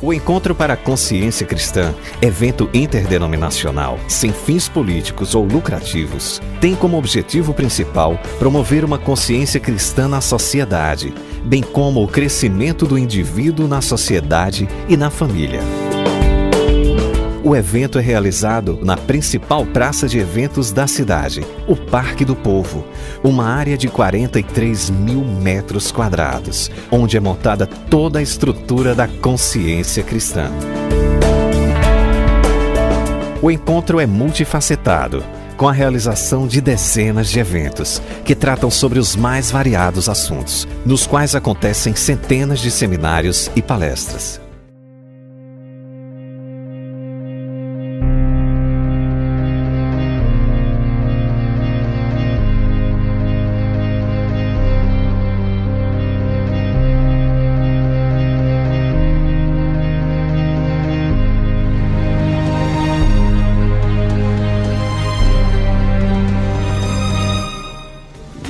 O Encontro para a Consciência Cristã, evento interdenominacional, sem fins políticos ou lucrativos, tem como objetivo principal promover uma consciência cristã na sociedade, bem como o crescimento do indivíduo na sociedade e na família. O evento é realizado na principal praça de eventos da cidade, o Parque do Povo, uma área de 43 mil metros quadrados, onde é montada toda a estrutura da consciência cristã. O encontro é multifacetado, com a realização de dezenas de eventos, que tratam sobre os mais variados assuntos, nos quais acontecem centenas de seminários e palestras.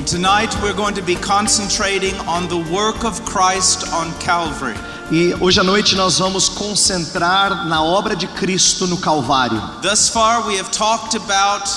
Tonight we're going to be concentrating on the work of Christ on Calvary. E hoje à noite nós vamos concentrar na obra de Cristo no Calvário. Thus far we have talked about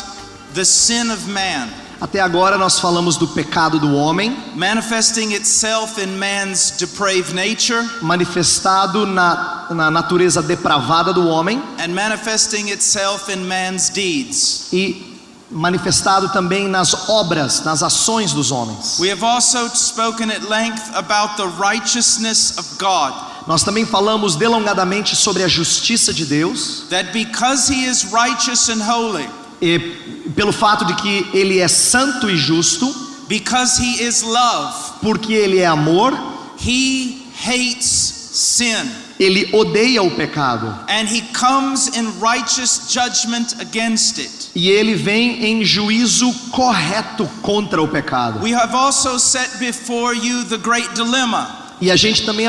the sin of man. Até agora nós falamos do pecado do homem, manifesting itself in man's depraved nature, manifestado na natureza depravada do homem, and manifesting itself in man's deeds. E manifestado também nas obras, nas ações dos homens. We have also spoken at length about the righteousness of God. Nós também falamos delongadamente sobre a justiça de Deus. That because he is righteous and holy, e pelo fato de que ele é santo e justo, because he is love, porque ele é amor, he hates sin. Ele odeia o pecado. And he comes in righteous judgment against it. E ele vem em juízo correto contra o pecado. We have also set before you the great dilemma. E a gente também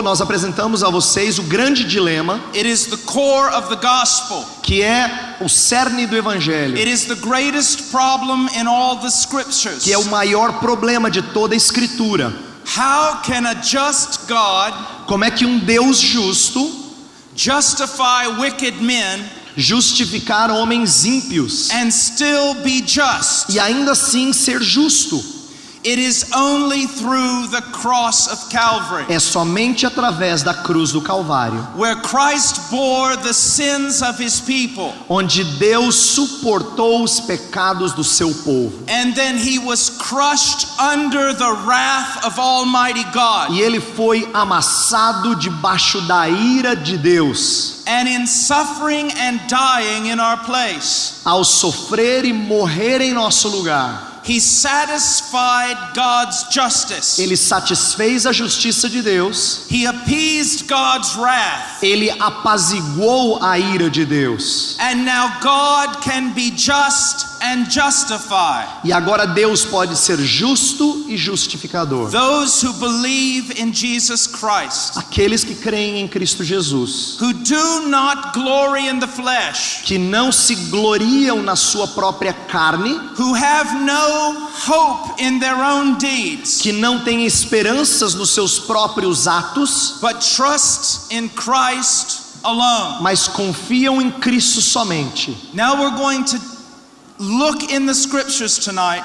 nós apresentamos a vocês o grande dilema. It is the core of the gospel. Que é o cerne do evangelho. It is the greatest problem in all the scriptures. Que é o maior problema de toda a escritura. How can a just God, como é que um Deus justo, justify wicked men, justificar homens ímpios, and still be just? E ainda assim ser justo? It is only through the cross of Calvary. É somente através da cruz do Calvário. Where Christ bore the sins of his people. Onde Deus suportou os pecados do seu povo. And then he was crushed under the wrath of Almighty God. E ele foi amassado debaixo da ira de Deus. And in suffering and dying in our place. Ao sofrer e morrer em nosso lugar. He satisfied God's justice. Ele satisfez a justiça de Deus. He appeased God's wrath. Ele apaziguou a ira de Deus. And now God can be just and justify. E agora Deus pode ser justo e justificador. Those who believe in Jesus Christ. Aqueles que creem em Cristo Jesus. Who do not glory in the flesh. Que não se gloriam na sua própria carne. Who have no hope in their own deeds. Que não têm esperanças nos seus próprios atos. But trust in Christ alone. Mas confiam em Cristo somente. Now we're going to look in the scriptures tonight.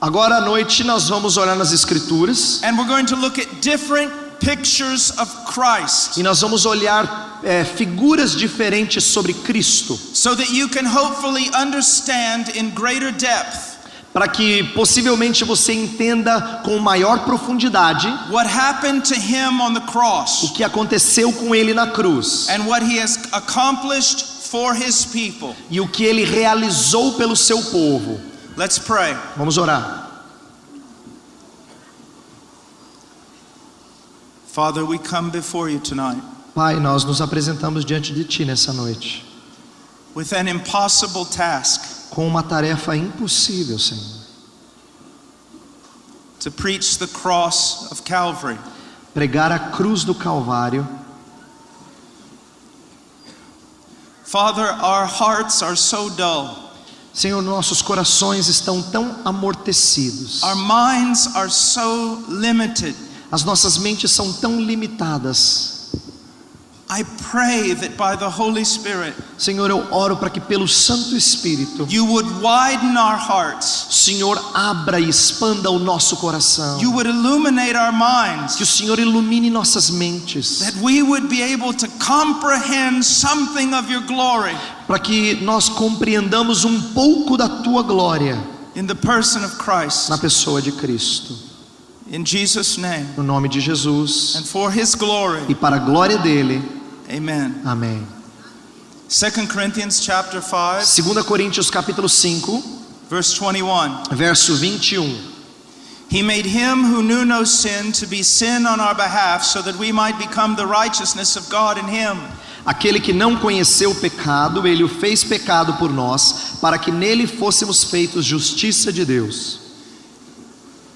Agora à noite nós vamos olhar nas escrituras. And we're going to look at different pictures of Christ. E nós vamos olhar figuras diferentes sobre Cristo. So that you can hopefully understand in greater depth. Para que possivelmente você entenda com maior profundidade what happened to him on the cross. O que aconteceu com ele na cruz. And what he has accomplished for his people. E o que ele realizou pelo seu povo. Let's pray. Vamos orar. Father, we come before you tonight. Pai, nós nos apresentamos diante de ti nessa noite. With an impossible task. Com uma tarefa impossível, Senhor. To preach the cross of Calvary. Pregar a cruz do Calvário. Father, our hearts are so dull. Senhor, nossos corações estão tão amortecidos. Our minds are so limited. As nossas mentes são tão limitadas. I pray that by the Holy Spirit, Senhor, eu oro para que pelo Santo Espírito, you would widen our hearts. Senhor, abra e expanda o nosso coração. You would illuminate our minds. Que o Senhor ilumine nossas mentes. That we would be able to comprehend something of your glory. Para que nós compreendamos um pouco da tua glória. In the person of Christ. Na pessoa de Cristo. In Jesus' name. No nome de Jesus. And for his glory. E para a glória dele. Amen. Amém. 2 Corinthians chapter 5. 2 Coríntios capítulo 5, verse 21. Verso 21. He made him who knew no sin to be sin on our behalf, so that we might become the righteousness of God in him. Aquele que não conheceu o pecado, ele o fez pecado por nós, para que nele fôssemos feitos justiça de Deus.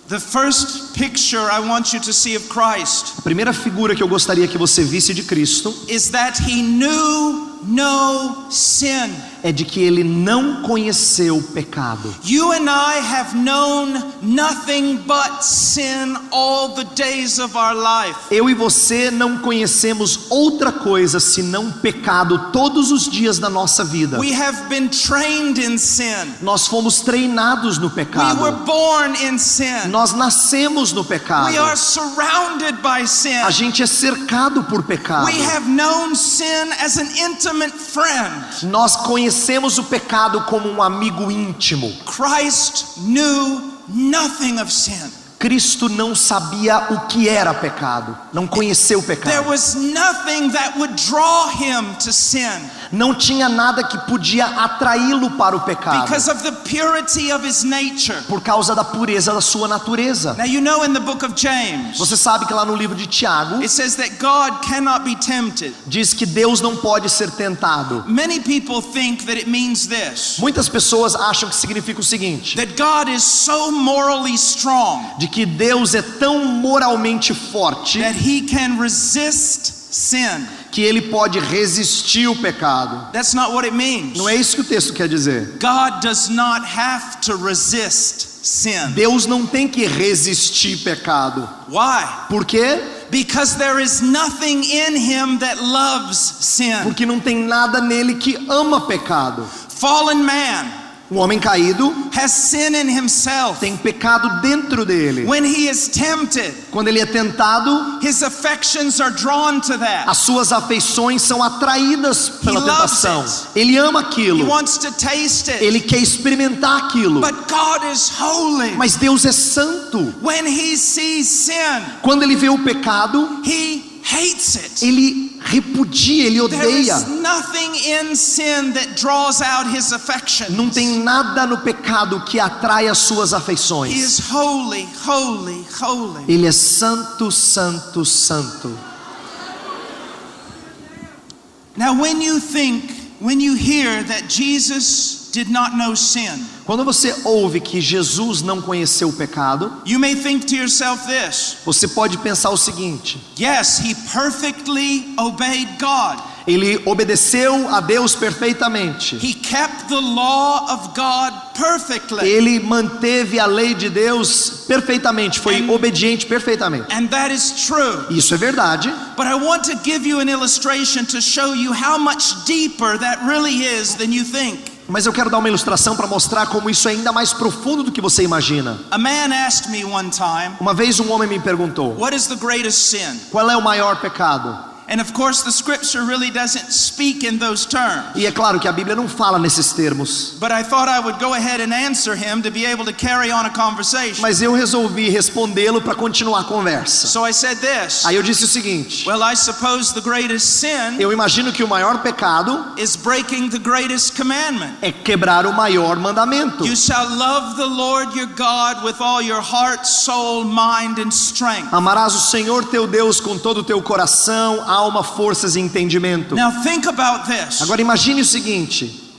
The first picture I want you to see of Christ. A primeira figura que eu gostaria que você visse de Cristo is that he knew no sin. É de que ele não conheceu o pecado. You and I have known nothing but sin all the days of our life. Eu e você não conhecemos outra coisa senão pecado todos os dias da nossa vida. We have been trained in sin. Nós fomos treinados no pecado. We were born in sin. Nós nascemos no pecado. We are surrounded by sin. A gente é cercado por pecado. We have known sin as an intimate friend. Nós conhecemos o pecado como um amigo íntimo. Christ knew nothing of sin. Cristo não sabia o que era pecado, não conheceu o pecado. There was nothing that would draw him to sin. Não tinha nada que podia atraí-lo para o pecado. Because of the purity of his nature. Por causa da pureza da sua natureza. Now you know in the book of James. Você sabe que lá no livro de Tiago, it says that God cannot be tempted. Diz que Deus não pode ser tentado. Many people think that it means this. Muitas pessoas acham que significa o seguinte: that God is so morally strong. De que Deus é tão moralmente forte that he can resist sin. Que ele pode resistir o pecado. That's not what it means. Não é isso que o texto quer dizer. God does not have to resist sin. Deus não tem que resistir pecado. Why? Por quê? Because there is nothing in him that loves sin. Porque não tem nada nele que ama pecado. Fallen man. O homem caído has sin in himself. Tem pecado dentro dele. When he is tempted, quando ele é tentado, his affections are drawn to that. As suas afeições são atraídas pela tentação. Ele ama aquilo. He wants to taste it. Ele quer experimentar aquilo. But God is holy. Mas Deus é santo. When he sees sin, quando ele vê o pecado, he hates it. Ele repudia, ele odeia. There is nothing in sin that draws out his affections. Não tem nada no pecado que atrai as suas afeições. He is holy, holy, holy. Ele é santo, santo, santo. Now when you hear that Jesus did not know sin, quando você ouve que Jesus não conheceu o pecado, you may think to yourself this. Você pode pensar o seguinte: yes, he perfectly obeyed God. Ele obedeceu a Deus perfeitamente. He kept the law of God perfectly. Ele manteve a lei de Deus perfeitamente, foi obediente perfeitamente. And that is true. Isso é verdade. But I want to give you an illustration to show you how much deeper that really is than you think. Mas eu quero dar uma ilustração para mostrar como isso é ainda mais profundo do que você imagina. A man asked me one time, uma vez um homem me perguntou: what is the greatest sin? Qual é o maior pecado? And of course the scripture really doesn't speak in those terms. E é claro que a Bíblia não fala nesses termos. But I thought I would go ahead and answer him to be able to carry on a conversation. Mas eu resolvi respondê-lo para continuar a conversa. So I said this. Aí eu disse o seguinte: well, I suppose the greatest sin eu imagino que o maior pecado is breaking the greatest commandment. É quebrar o maior mandamento. You shall love the Lord your God with all your heart, soul, mind and strength. Amarás o Senhor teu Deus com todo o teu coração, alma, forças e entendimento. Now think about this. Agora imagine o seguinte.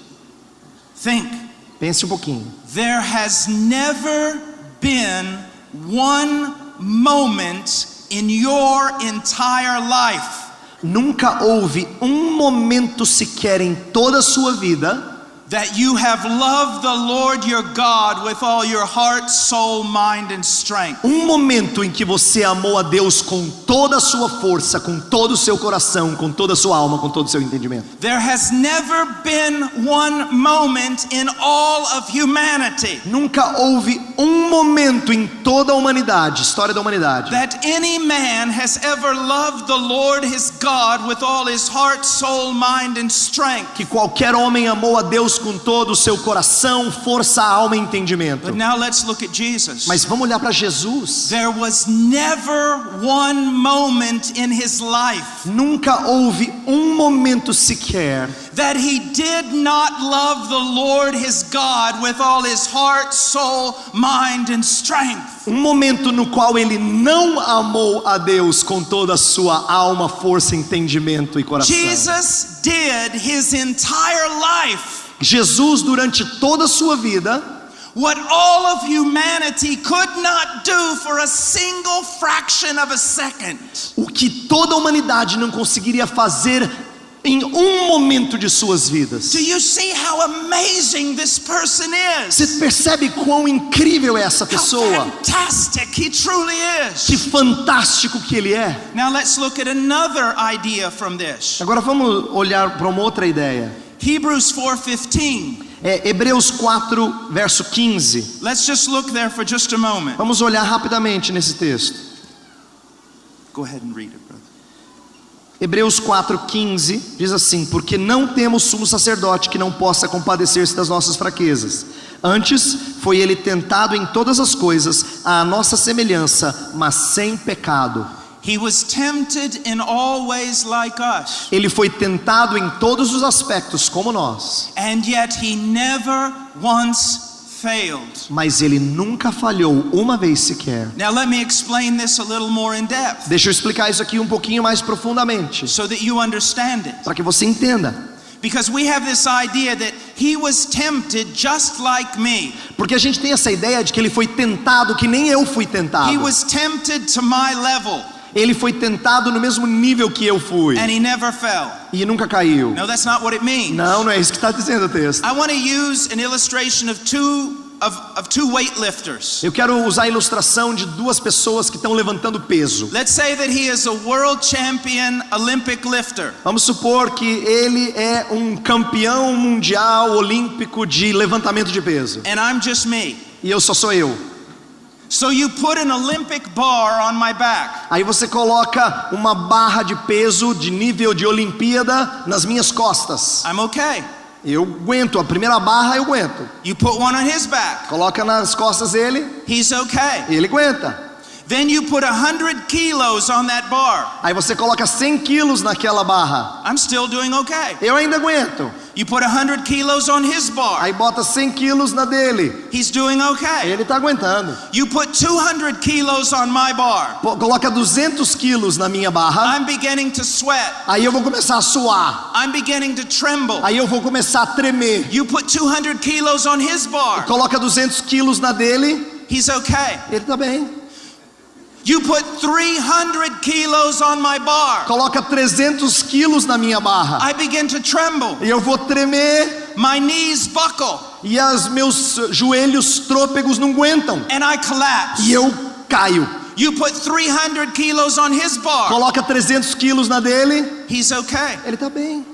Pense um pouquinho. There has never been one moment in your entire life. Nunca houve um momento sequer em toda a sua vida that you have loved the Lord your God with all your heart, soul, mind and strength. Um momento em que você amou a Deus com toda a sua força, com todo o seu coração, com toda a sua alma, com todo o seu entendimento. There has never been one moment in all of humanity Nunca houve um momento em toda a humanidade, história da humanidade, that any man has ever loved the Lord his God with all his heart, soul, mind and strength. que qualquer homem amou a Deus com todo o seu coração, força, alma e entendimento. But now let's look at Jesus. Mas vamos olhar para Jesus. There was never one moment in his life Nunca houve um momento sequer that he did not love the Lord his God with all his heart, soul, mind and strength. um momento no qual ele não amou a Deus com toda a sua alma, força, entendimento e coração. Jesus did his entire life Jesus, durante toda a sua vida, what all of humanity could not do for a single fraction of a second. o que toda a humanidade não conseguiria fazer em um momento de suas vidas. Do you see how amazing this person Você is? percebe quão incrível é essa How pessoa? fantastic he truly Que is. fantástico que ele é. Now let's look at another idea from this. Agora vamos olhar para uma outra ideia. Hebrews 4:15. Hebreus 4, verso 15. Let's just look there for just a moment. Vamos olhar rapidamente nesse texto. Go ahead and read it, brother. Hebreus 4:15 diz assim: porque não temos sumo sacerdote que não possa compadecer-se das nossas fraquezas. Antes foi ele tentado em todas as coisas à nossa semelhança, mas sem pecado. He was tempted in all ways like us, Ele foi tentado em todos os aspectos como nós, and yet he never once failed. mas ele nunca falhou uma vez sequer. Now let me explain this a little more in depth Deixa eu explicar isso aqui um pouquinho mais profundamente, so that you understand it. para que você entenda. Because we have this idea that he was tempted just like me. Porque a gente tem essa ideia de que ele foi tentado que nem eu fui tentado. He was tempted to my level, Ele foi tentado no mesmo nível que eu fui and he never fell. e nunca caiu. No, that's not what it means. Não é isso que está dizendo o texto. I want to use an illustration of two weightlifters. Eu quero usar a ilustração de duas pessoas que estão levantando peso. Let's say that he is a world champion Olympic lifter. Vamos supor que ele é um campeão mundial olímpico de levantamento de peso. And I'm just me. E eu só sou eu. So you put an Olympic bar on my back. Aí você coloca uma barra de peso de nível de Olimpíada nas minhas costas. I'm okay. Eu aguento, a primeira barra eu aguento. You put one on his back. Coloca nas costas dele, He's okay. ele aguenta. Then you put 100 kilos on that bar. Aí você coloca 100 quilos naquela barra. I'm still doing okay. Eu ainda aguento. You put 100 kilos on his bar. Aí bota 100 quilos na dele. He's doing okay. Ele está aguentando. You put 200 kilos on my bar. Coloca 200 quilos na minha barra. I'm beginning to sweat. Aí eu vou começar a suar. I'm beginning to tremble. Aí eu vou começar a tremer. You put 200 kilos on his bar. Coloca 200 quilos na dele. He's okay. Ele está bem. You put 300 kilos on my bar. Coloca 300 quilos na minha barra. I begin to tremble. E eu vou tremer. My knees buckle. E os meus joelhos trôpegos não aguentam. And I collapse. E eu caio. You put 300 kilos on his bar. Coloca 300 quilos na dele. He's okay. Ele está bem.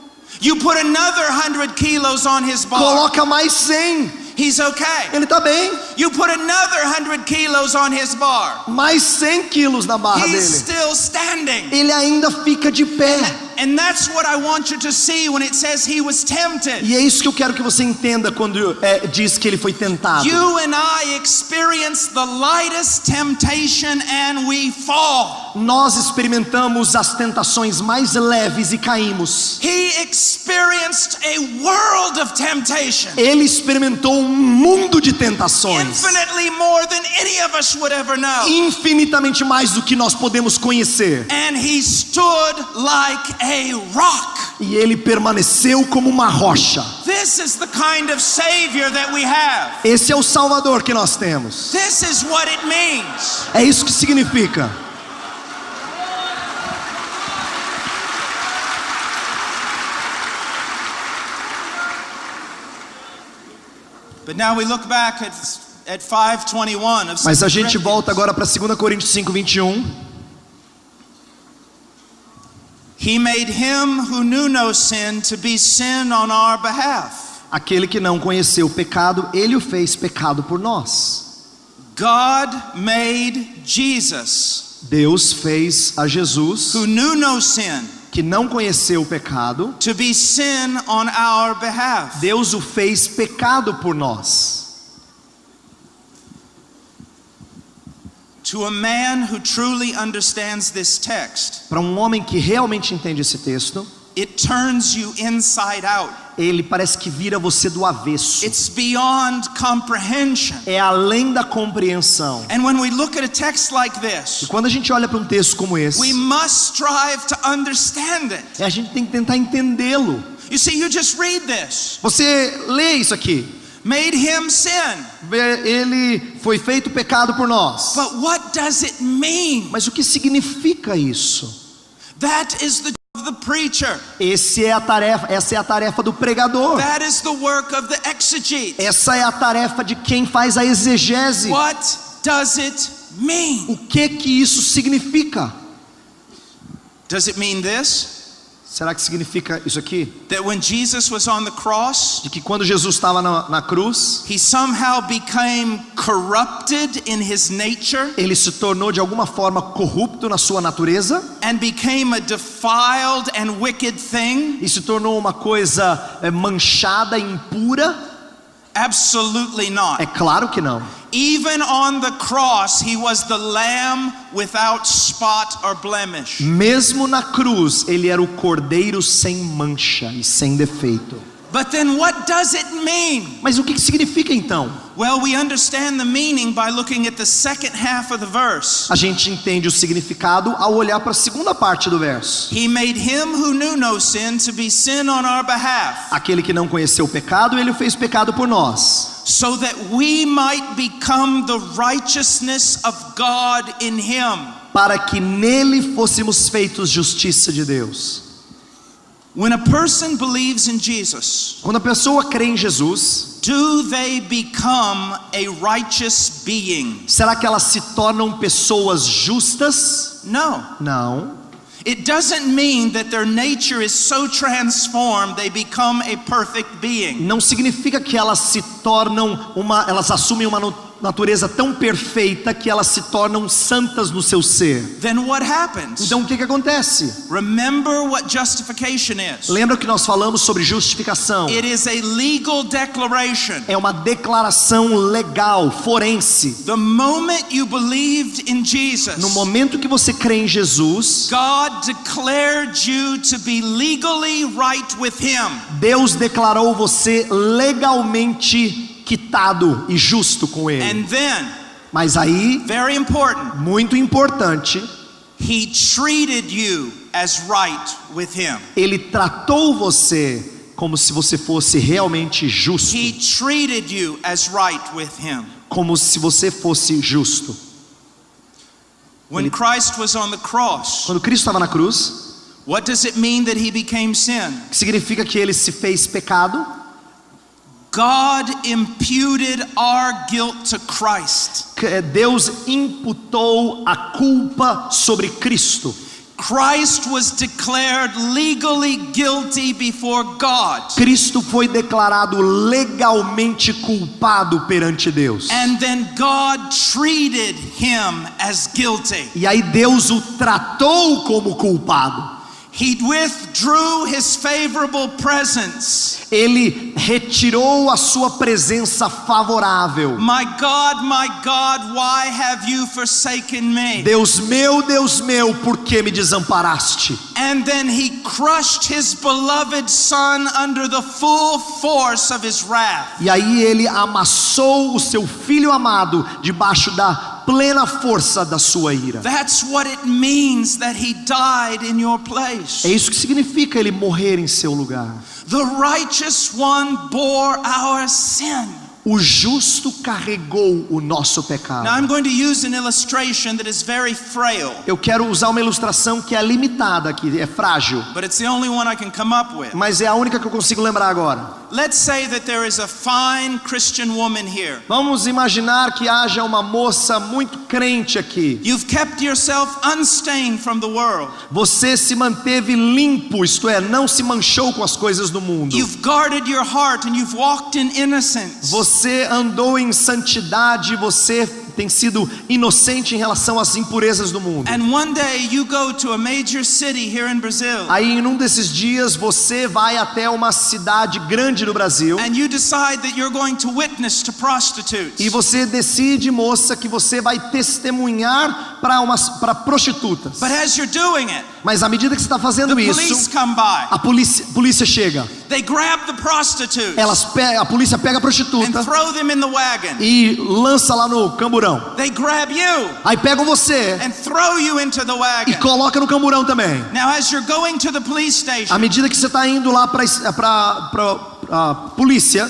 You put another 100 kilos on his bar. Coloca mais 100. He's okay. Ele está bem. You put another 100 kilos on his bar. Mais 100 quilos na barra He's dele. still standing. Ele ainda fica de pé. And that's what I want you to see when it says he was tempted. E é isso que eu quero que você entenda quando diz que ele foi tentado. You and I experience the lightest temptation and we fall. Nós experimentamos as tentações mais leves e caímos. He experienced a world of temptation. Ele experimentou um mundo de tentações. Infinitely more than any of us would ever know. Infinitamente mais do que nós podemos conhecer. And he stood like a rock. E ele permaneceu como uma rocha. This is the kind of Savior that we have. Esse é o Salvador que nós temos. This is what it means. É isso que significa. But now we look back at 5:21 of 2 Mas a gente Corinthians. volta agora para 2 Coríntios 5:21. He made him who knew no sin to be sin on our behalf. Aquele que não conheceu o pecado, ele o fez pecado por nós. God made Jesus, Deus fez a Jesus, who knew no sin, que não conheceu o pecado, to be sin on our behalf. Deus o fez pecado por nós. To a man who truly understands this text, Para um homem que realmente entende esse texto, it turns you inside out. ele parece que vira você do avesso. It's beyond comprehension. É além da compreensão. And when we look at a text like E this, quando a gente olha para um texto como we esse, must strive to understand it. a gente tem que tentar entendê-lo. You see, you just read this. Você lê isso aqui. Made him sin. Ele foi feito pecado por nós. But what does it mean? Mas o que significa isso? That is the job of the preacher. Essa é a tarefa do pregador. That is the work of the exegete. Essa é a tarefa de quem faz a exegese. What does it mean? O que isso significa? Does it mean this? Será que significa isso aqui? That when Jesus was on the cross, De que quando Jesus estava na cruz, he somehow became corrupted in his nature ele se tornou de alguma forma corrupto na sua natureza and became a defiled and wicked thing? e se tornou uma coisa manchada, impura? Absolutely not. É claro que não. Even on the cross, he was the lamb without spot or blemish. Mesmo na cruz, ele era o cordeiro sem mancha e sem defeito. But then what does it mean? Mas o que significa então? Well, we understand the meaning by looking at the second half of the verse. A gente entende o significado ao olhar para a segunda parte do verso. He made him who knew no sin to be sin on our behalf, Aquele que não conheceu o pecado, ele o fez pecado por nós, so that we might become the righteousness of God in him. para que nele fôssemos feitos justiça de Deus. When a person believes in Jesus, Quando a pessoa crê em Jesus, do they become a righteous being? será que elas se tornam pessoas justas? No. Não. It doesn't mean that their nature is so transformed they become a perfect being. Não significa que elas se tornam elas assumem uma natureza tão perfeita que elas se tornam santas no seu ser. Then what happens? Então o que acontece? Remember what justification is. Lembra que nós falamos sobre justificação? It is a legal declaration. É uma declaração legal, forense. The moment you believed in Jesus, No momento que você crê em Jesus, God declared you to be legally right with him. Deus declarou você legalmente quitado e justo com Ele. And then, Mas aí, very important, muito importante, he treated you as right with him. Ele tratou você como se você fosse realmente justo. He treated you as right with him. Como se você fosse justo. When Christ was on the cross, Quando Cristo estava na cruz, what does it mean that he became sin? que significa que Ele se fez pecado? God imputed our guilt to Christ. Deus imputou a culpa sobre Cristo. Christ was declared legally guilty before God. Cristo foi declarado legalmente culpado perante Deus. And then God treated him as guilty. E aí Deus o tratou como culpado. He withdrew his favorable presence. Ele retirou a sua presença favorável. My God, why have you forsaken me? Deus meu, por que me desamparaste? And then he crushed his beloved son under the full force of his wrath. E aí ele amassou o seu filho amado debaixo da plena força da sua ira. That's what it means that he died in your place. É isso que significa ele morrer em seu lugar. The righteous one bore our sin. O justo carregou o nosso pecado. Now I'm going to use an illustration that is very frail. Eu quero usar uma ilustração que é limitada aqui, é frágil, But it's the only one I can come up with. mas é a única que eu consigo lembrar agora. let's say that there is a fine Christian woman here. Vamos imaginar que haja uma moça muito crente aqui. You've kept yourself unstained from the world. Você se manteve limpo, isto é, não se manchou com as coisas do mundo. You've guarded your heart and you've walked in innocence. Você andou em santidade, você tem sido inocente em relação às impurezas do mundo. And one day you go to a major city here in Brazil. Aí em um desses dias você vai até uma cidade grande no Brasil. And you decide that you're going to witness to prostitutes. E você decide, moça, que você vai testemunhar para prostitutas. But as you're doing it, Mas à medida que você está fazendo the isso, police come by. a polícia chega. They grab the prostitutes A polícia pega a and prostituta throw them in the wagon. e lança lá no camburão. They grab you Aí pegam você and throw you into the e wagon. coloca no camburão também. Now as you're going to the police station, À medida que você está indo lá para a polícia,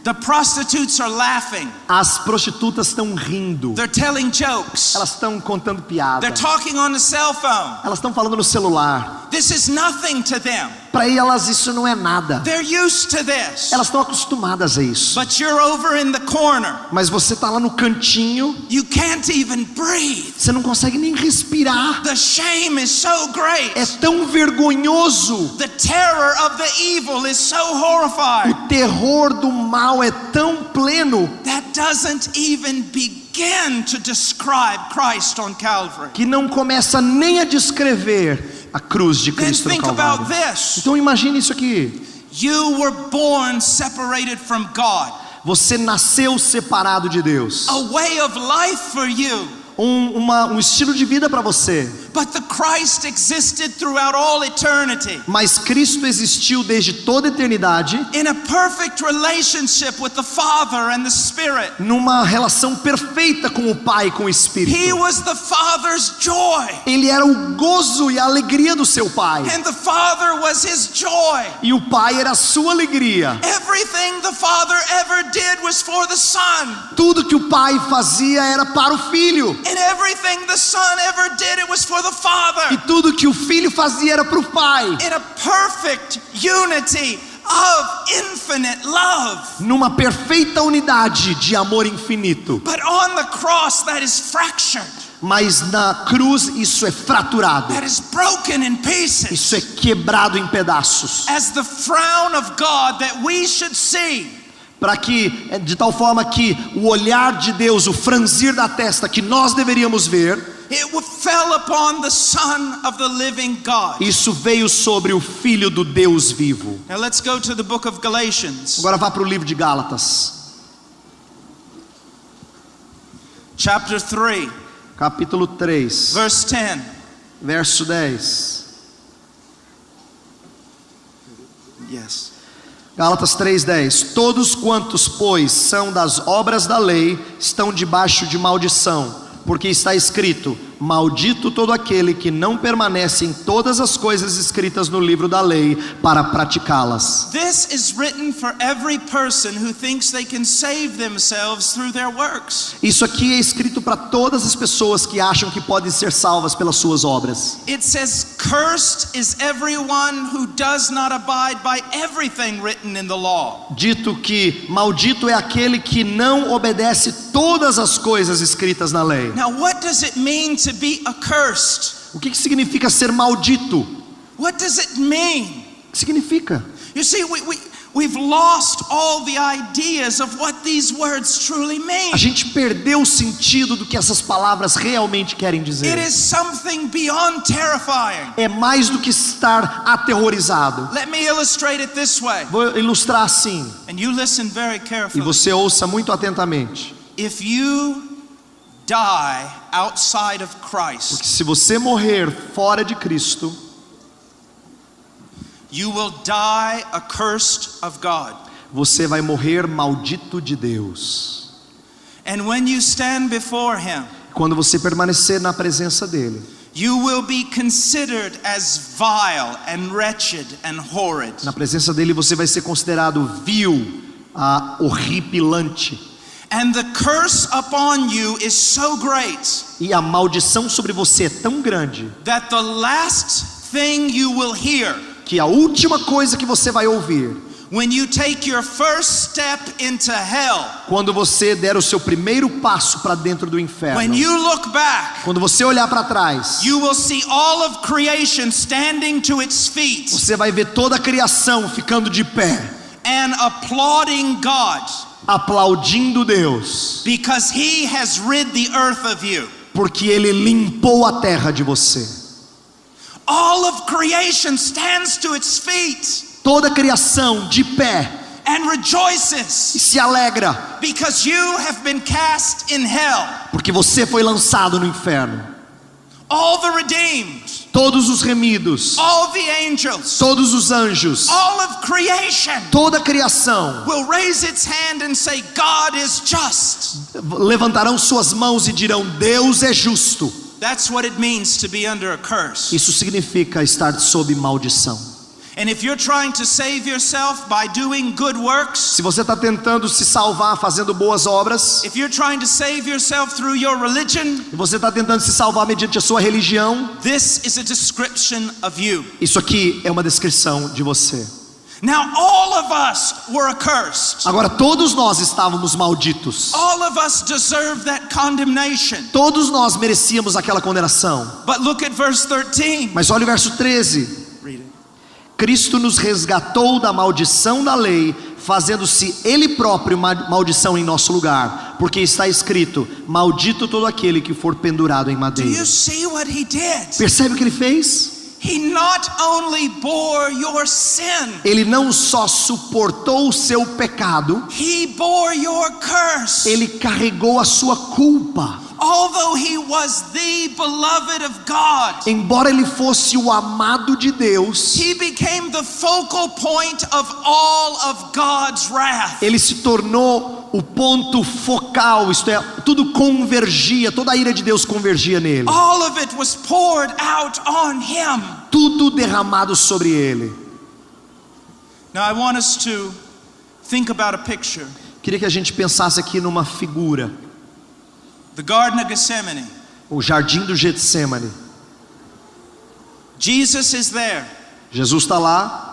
the prostitutes are laughing. as prostitutas estão rindo. They're telling jokes. Elas estão contando piada. They're talking on the cell phone. Elas estão falando no celular. This is nothing to them. Para elas isso não é nada. They're used to this. Elas estão acostumadas a isso. But you're over in the corner. Mas você está lá no cantinho, You can't even breathe. você não consegue nem respirar. The shame is so great. É tão vergonhoso. The terror of the evil is so horrifying. O terror do mal é tão pleno That doesn't even begin to describe Christ on Calvary. que não começa nem a descrever a cruz de Then Cristo no think about Calvário. this. Então imagine isso aqui. You were born separated from God. Você nasceu separado de Deus. A way of life for you. Um estilo de vida para você. But the Christ existed throughout all eternity. Mas Cristo existiu desde toda a eternidade, In a perfect relationship with the Father and the Spirit. numa relação perfeita com o Pai e com o He Espírito. was the Father's joy. Ele era o gozo e a alegria do seu Pai. And the Father was his joy. E o Pai era a sua alegria. Everything the Father ever did was for the Son. Tudo que o Pai fazia era para o Filho. And everything the Son ever did, it was for the E Father. tudo que o Filho fazia era para o Pai. In a perfect unity of infinite love. Numa perfeita unidade de amor infinito. But on the cross that is fractured. Mas na cruz isso é fraturado. That is broken in pieces. Isso é quebrado em pedaços. As the frown of God that we should see. Para que, de tal forma que o olhar de Deus, o franzir da testa que nós deveríamos ver, It fell upon the Son of the living God. isso veio sobre o Filho do Deus vivo. Now let's go to the book of Galatians. Agora vá para o livro de Gálatas, Chapter 3, capítulo 3, verse 10. verso 10. Yes. Gálatas 3:10. Todos quantos, pois, são das obras da lei, estão debaixo de maldição, porque está escrito: maldito todo aquele que não permanece em todas as coisas escritas no livro da lei para praticá-las. This is written for every person who thinks they can save themselves through their works. Isso aqui é escrito para todas as pessoas que acham que podem ser salvas pelas suas obras. It says, cursed is everyone who does not abide by everything written in the law. Dito que maldito é aquele que não obedece todas as coisas escritas na lei. Now what does it mean to be accursed? O que significa ser maldito? What does it mean? O que significa? You see, we've lost all the ideas of what these words truly mean. A gente perdeu o sentido do que essas palavras realmente querem It dizer. is something beyond terrifying. É mais do que estar aterrorizado. Let me illustrate it this way, Vou ilustrar assim, and you listen very e carefully. você ouça muito atentamente. If you die outside of Christ, Porque se você morrer fora de Cristo, you will die accursed of God. você vai morrer maldito de Deus. And when you stand before Him, Quando você permanecer na presença dele, you will be considered as vile and wretched and horrid. na presença dele você vai ser considerado vil, horripilante. And the curse upon you is so great E a maldição sobre você é tão grande that the last thing you will hear que a última coisa que você vai ouvir When you take your first step into hell, quando você der o seu primeiro passo para dentro do inferno, when you look back, quando você olhar para trás, you will see all of creation standing to its feet você vai ver toda a criação ficando de pé, and applauding God, aplaudindo Deus, because He has rid the earth of you. porque Ele limpou a terra de você. All of creation stands to its feet Toda a criação de pé and e rejoices se alegra, because you have been cast in hell. porque você foi lançado no inferno. All the redeemed, Todos os remidos, all the angels, todos os anjos, all of creation toda a criação will raise its hand and say, God is just. levantarão suas mãos e dirão: Deus é justo. That's what it means to be under a curse. Isso significa estar sob maldição. And if you're trying to save yourself by doing good works, Se você está tentando se salvar fazendo boas obras, if you're trying to save yourself through your religion, e você está tentando se salvar mediante a sua religião, this is a description of you. isso aqui é uma descrição de você. Now all of us were accursed. Agora todos nós estávamos malditos. All of us deserve that condemnation. Todos nós merecíamos aquela condenação. But look at verse 13. Mas olha o verso 13. Read it. Cristo nos resgatou da maldição da lei, fazendo-se Ele próprio maldição em nosso lugar, porque está escrito: maldito todo aquele que for pendurado em Do madeira. you see what he did? Percebe o que Ele fez? He not only bore your sin, Ele não só suportou o seu pecado, he bore your curse. Ele carregou a sua culpa. Although he was the beloved of God, Embora Ele fosse o amado de Deus, he became the focal point of all of God's wrath. Ele se tornou o ponto focal, isto é, tudo convergia, toda a ira de Deus convergia nele. All of it was poured out on him. Tudo derramado sobre ele. Now I want us to think about a picture. Queria que a gente pensasse aqui numa figura. The Garden of Gethsemane. O jardim do Getsemane. Jesus is there Jesus está lá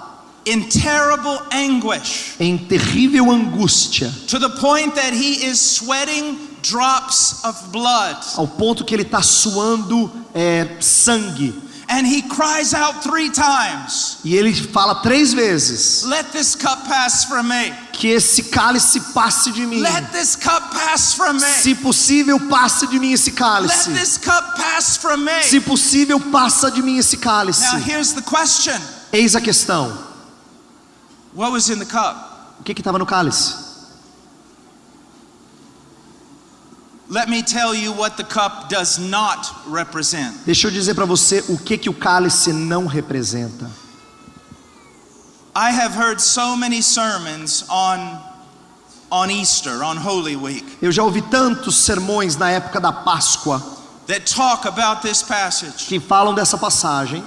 in terrible anguish, em terrível angústia, to the point that he is sweating drops of blood. ao ponto que ele está suando sangue. And he cries out 3 times, E ele fala 3 vezes: let this cup pass from me. que esse cálice passe de mim. Let this cup pass from me. Se possível, passe de mim esse Let cálice. this cup pass from me. Se possível, passa de mim esse cálice. Now here's the question. Eis a questão: What was in the cup? o que estava no cálice? Let me tell you what the cup does not represent. Deixa eu dizer para você o que o cálice não representa. I have heard so many sermons on Easter, on Holy Week, Eu já ouvi tantos sermões na época da Páscoa that talk about this passage. que falam dessa passagem.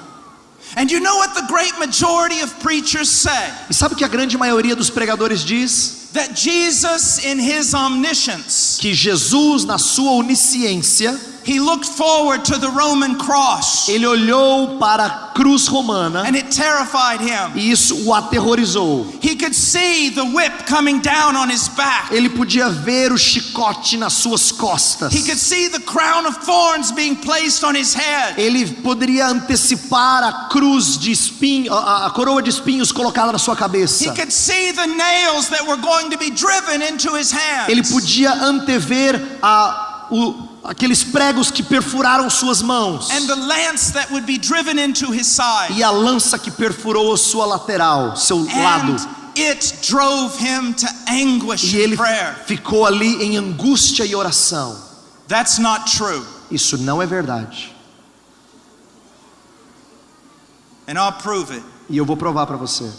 And you know what the great majority of preachers say? E sabe o que a grande maioria dos pregadores diz? That Jesus, in his omniscience, Que Jesus, na sua onisciência, he looked forward to the Roman cross, ele olhou para a cruz romana and it terrified him. e isso o aterrorizou. He could see the whip coming down on his back. Ele podia ver o chicote nas suas costas. He could see the crown of thorns being placed on his head. Ele poderia antecipar a cruz de espinhos, a coroa de espinhos colocada na sua cabeça. He could see the nails that were going to be driven into his hands. Ele podia antever aqueles pregos que perfuraram suas mãos And the lance that would be driven into his side. e a lança que perfurou a sua lateral, seu lado. And it drove him to anguish E in ele prayer. ficou ali em angústia e oração. That's not true. Isso não é verdade. And I'll prove it. E eu vou provar para você.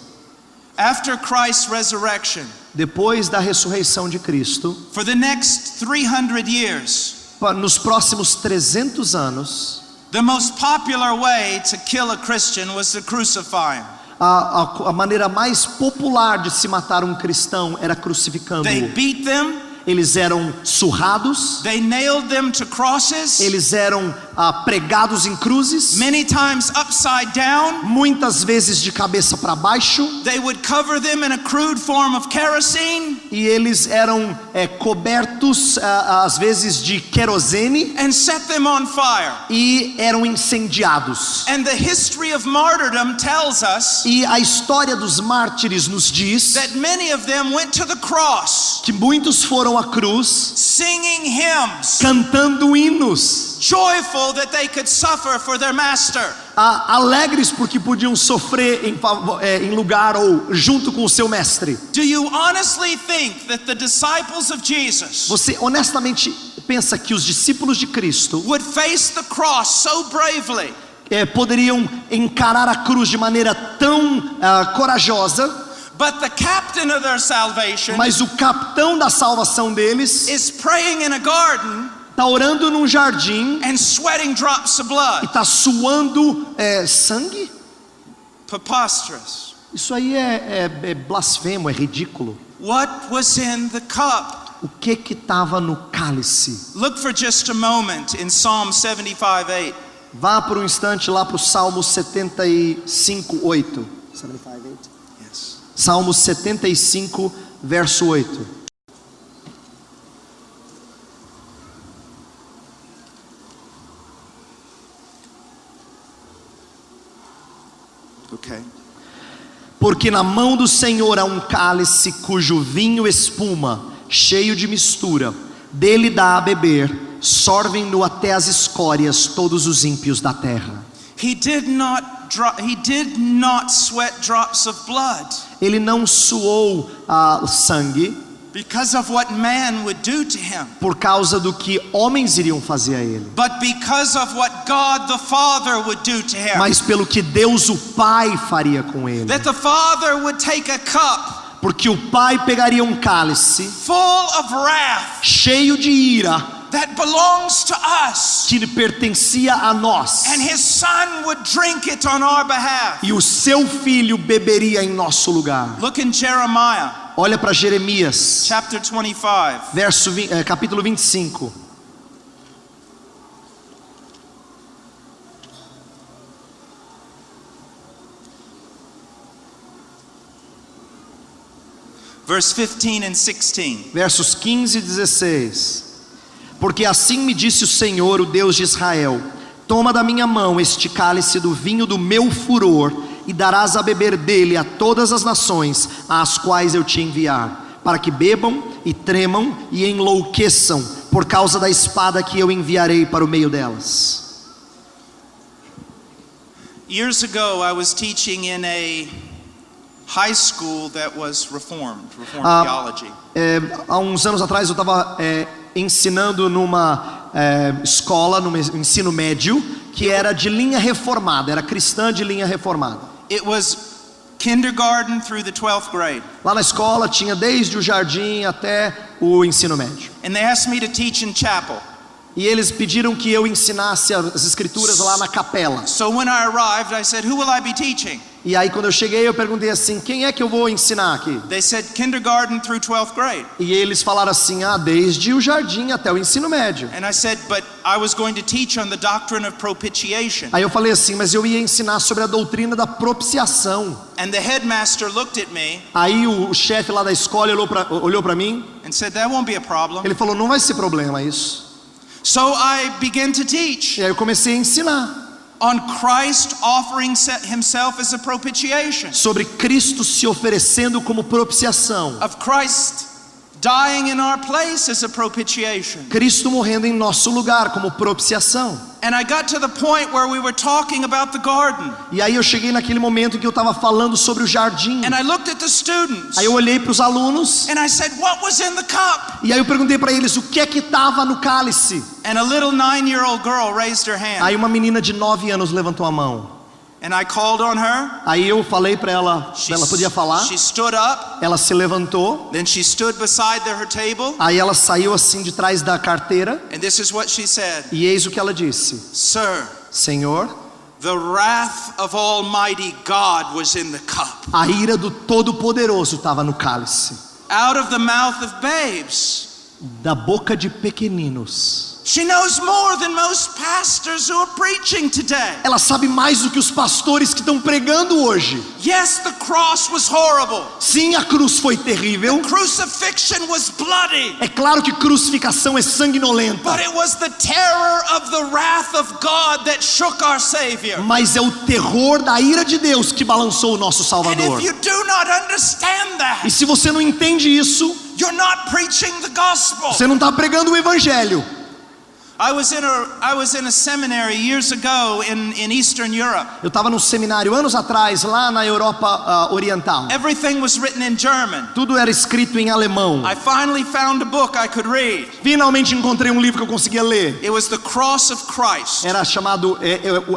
After Christ's resurrection, Depois da ressurreição de Cristo, for the next 300 years, nos próximos 300 anos, the most popular way to kill a Christian was to crucify him. a maneira mais popular de se matar um cristão era They crucificando-o. beat them, Eles eram surrados, they nailed them to crosses, eles eram pregados em cruzes, many times upside down. muitas vezes de cabeça para baixo, They would cover them in a crude form of kerosene e eles eram cobertos às vezes de querosene and set them on fire. e eram incendiados. And the history of martyrdom tells us E a história dos mártires nos diz that many of them went to the cross que muitos foram à cruz singing hymns, cantando hinos, joyful that they could suffer for their master. alegres porque podiam sofrer em lugar ou junto com o seu mestre. Do you honestly think that the disciples of Jesus Você honestamente pensa que os discípulos de Cristo would face the cross so bravely poderiam encarar a cruz de maneira tão corajosa, but the captain of their salvation mas o capitão da salvação deles is praying in a garden está orando num jardim and sweating drops of e blood? está suando sangue? Preposterous. Isso aí é blasfemo, é ridículo. What was in the cup? O que estava no cálice? Look for just a moment in Psalm 75:8. Vá por um instante lá para o Salmo 75:8. Yes. Salmo 75, verso 8. Okay. Porque na mão do Senhor há um cálice cujo vinho espuma, cheio de mistura. Dele dá a beber, sorvem-no até as escórias todos os ímpios da terra. He did not sweat drops of blood Ele não suou sangue because of what man would do to him, por causa do que homens iriam fazer a ele, but because of what God the Father would do to him. mas pelo que Deus o Pai faria com ele. That the Father would take a cup Porque o Pai pegaria um cálice full of wrath cheio de ira that belongs to us, que lhe pertencia a nós, and His Son would drink it on our behalf. e o seu Filho beberia em nosso lugar. Look in Jeremiah Olha para Jeremias, chapter 25. capítulo 25. Verse 15 and 16. Versos 15 e 16. Porque assim me disse o Senhor, o Deus de Israel: toma da minha mão este cálice do vinho do meu furor, e darás a beber dele a todas as nações às quais eu te enviar, para que bebam e tremam e enlouqueçam por causa da espada que eu enviarei para o meio delas. Years ago, I was teaching in a high school that was Reformed theology. Há uns anos atrás eu estava ensinando numa escola, no ensino médio, que era de linha reformada, era cristã de linha reformada. It was kindergarten through the 12th grade. Lá na escola tinha desde o jardim até o ensino médio. And they asked me to teach in chapel. E eles pediram que eu ensinasse as escrituras lá na capela. So when I arrived, I said, "Who will I be teaching?" E aí quando eu cheguei eu perguntei assim: quem é que eu vou ensinar aqui? They said kindergarten through 12th grade. E eles falaram assim: desde o jardim até o ensino médio. And I said, "But I was going to teach on the doctrine of propitiation." Aí eu falei assim: mas eu ia ensinar sobre a doutrina da propiciação. And the headmaster looked at me Aí o chefe lá da escola olhou para mim. and said, "That won't be a problem." Ele falou: não vai ser problema isso. So I began to teach E aí eu comecei a ensinar on Christ offering himself as a propitiation, sobre Cristo se oferecendo como propiciação, of Christ dying in our place as a propitiation. Cristo morrendo em nosso lugar como propiciação. And I got to the point where we were talking about the garden. E aí eu cheguei naquele momento em que eu estava falando sobre o jardim. And I looked at the students. Aí eu olhei para os alunos. And I said, "What was in the cup?" E aí eu perguntei para eles o que é que estava no cálice. And a little 9-year-old girl raised her hand. Aí uma menina de 9 anos levantou a mão. And I called on her. Aí eu falei para ela, ela podia falar. She stood up. Ela se levantou. Then she stood beside her table. Aí ela saiu assim de trás da carteira. And this is what she said. E eis o que ela disse: "Sir, Senhor, the wrath of Almighty God was in the cup. a ira do Todo-Poderoso estava no cálice. Out of the mouth of babes, Da boca de pequeninos She knows more than most pastors who are preaching today. Ela sabe mais do que os pastores que estão pregando hoje. Yes, the cross was horrible. Sim, a cruz foi terrível. Crucifixion was bloody. É claro que crucificação é sanguinolenta. But it was the terror of the wrath of God that shook our Savior. Mas é o terror da ira de Deus que balançou o nosso Salvador. And if you do not understand that, E se você não entende isso, you're not preaching the gospel. você não está pregando o evangelho. I was in a seminary years ago in Eastern Europe. Eu estava num seminário anos atrás lá na Europa Oriental. Everything was written in German. Tudo era escrito em alemão. I finally found a book I could read. Finalmente encontrei um livro que eu conseguia ler. It was The Cross of Christ. Era chamado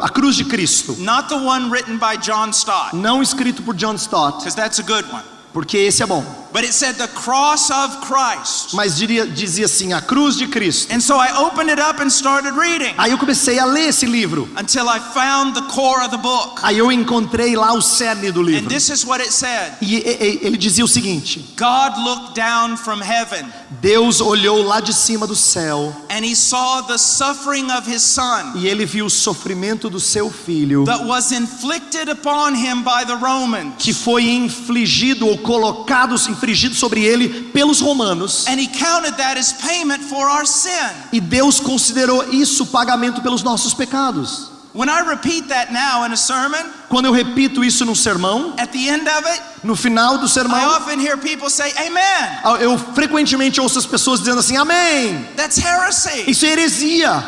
A Cruz de Cristo. Not the one written by John Stott, Não escrito por John Stott, because that's a good one. porque esse é bom. But it said the cross of Christ. Mas dizia assim, a cruz de Cristo. And so I opened it up and started reading Aí eu comecei a ler esse livro. until I found the core of the book. Aí eu encontrei lá o cerne do And livro. this is what it said. E ele dizia o seguinte: God looked down from heaven Deus olhou lá de cima do céu and he saw the suffering of his son e ele viu o sofrimento do seu filho, that was inflicted upon him by the Romans. que foi infligido ou colocado, infligido sobre ele pelos romanos. And he counted that as payment for our sin. E Deus considerou isso pagamento pelos nossos pecados. When I repeat that now in a sermon, Quando eu repito isso num sermão, at the end of it, no final do I sermão, often hear people say, Amen. eu frequentemente ouço as pessoas dizendo assim, amém. That's heresy. Isso é heresia.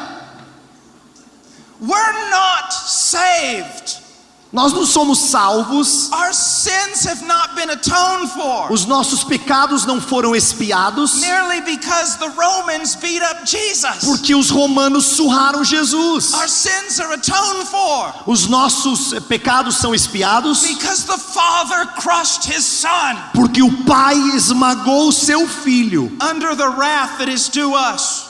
We're not saved. Nós não somos salvos. Our sins have not been atoned for. Os nossos pecados não foram expiados Merely because the Romans beat up Jesus. porque os romanos surraram Jesus. Our sins are atoned for Os nossos pecados são expiados because the Father crushed his Son porque o Pai esmagou o seu filho under the wrath that is due us.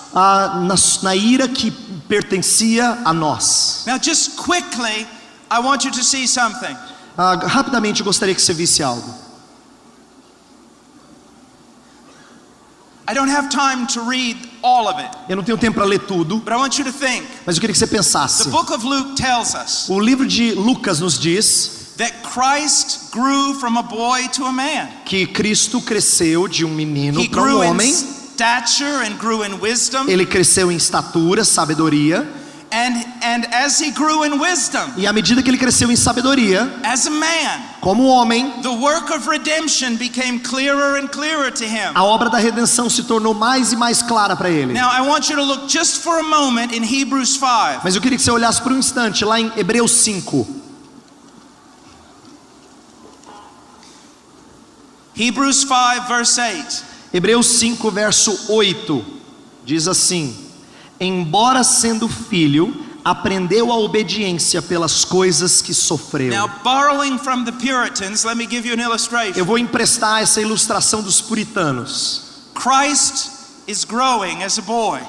na ira que pertencia a nós. Now just quickly, I want you to see something. Rapidamente eu gostaria que você visse algo. I don't have time to read all of it, Eu não tenho tempo para ler tudo, but I want you to think. mas eu queria que você The pensasse. book of Luke tells us O livro de Lucas nos diz that Christ grew from a boy to a man. que Cristo cresceu de um menino He para um grew in homem. stature and grew in wisdom. Ele cresceu em estatura, sabedoria. And as he grew in wisdom, E à medida que ele cresceu em sabedoria, as a man, como homem, the work of redemption became clearer and clearer to him. a obra da redenção se tornou mais e mais clara para ele. Now I want you to look just for a moment in Hebrews 5. Mas eu queria que você olhasse por um instante lá em Hebreus 5. Hebrews 5 verse 8. Hebreus 5 verso 8 diz assim: embora sendo filho, aprendeu a obediência pelas coisas que sofreu. Now borrowing from the Puritans, let me give you an illustration. Eu vou emprestar essa ilustração dos puritanos. Christ is growing as a boy.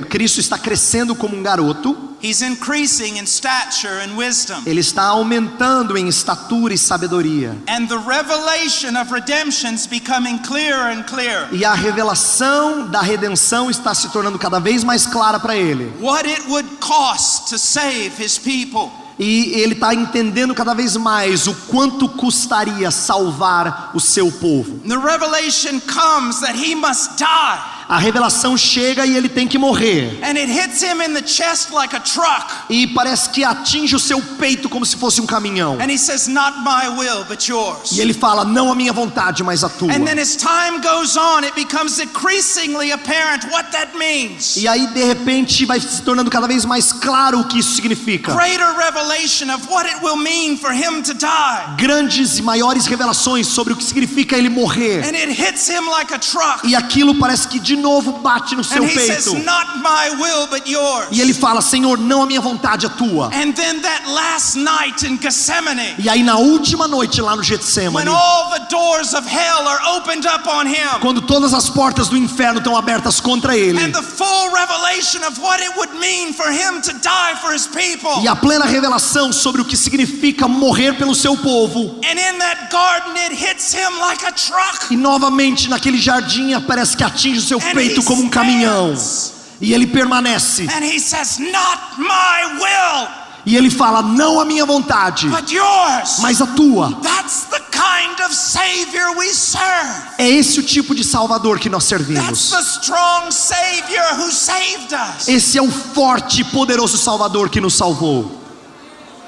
Cristo está crescendo como um garoto. He's increasing in stature and wisdom. Ele está aumentando em estatura e sabedoria. And the revelation of redemption is becoming clearer and clearer. E a revelação da redenção está se tornando cada vez mais clara para ele. What it would cost to save his people. E ele está entendendo cada vez mais o quanto custaria salvar o seu povo. The revelation comes that he must die. A revelação chega e ele tem que morrer. And it hits him in the chest like a truck. E parece que atinge o seu peito como se fosse um caminhão. And he says, not my will, but yours. E ele fala, não a minha vontade, mas a tua. And then as time goes on, it becomes increasingly apparent what that means. E aí de repente vai se tornando cada vez mais claro o que isso significa. Greater revelation of what it will mean for him to die. Grandes e maiores revelações sobre o que significa ele morrer. And it hits him like a truck. E aquilo parece que de novo bate no seu And he says, peito. not my will, but yours. E ele fala, Senhor, não a minha vontade, a tua. And then that last night in Gethsemane, E aí na última noite lá no when Getsemane, all the doors of hell are opened up on him, quando todas as portas do inferno estão abertas contra ele, and the full revelation of what it would mean for him to die for his people, e a plena revelação sobre o que significa morrer pelo seu povo, and in that garden it hits him like a truck, e novamente naquele jardim parece que atinge o seu and peito he como um caminhão. stands E ele permanece. And he says, not my will, E ele fala, não a minha vontade, but yours. mas a tua. That's the kind of Savior we serve. É esse o tipo de Salvador que nós That's servimos. the strong Savior who saved us. Esse é o forte e poderoso Salvador que nos salvou.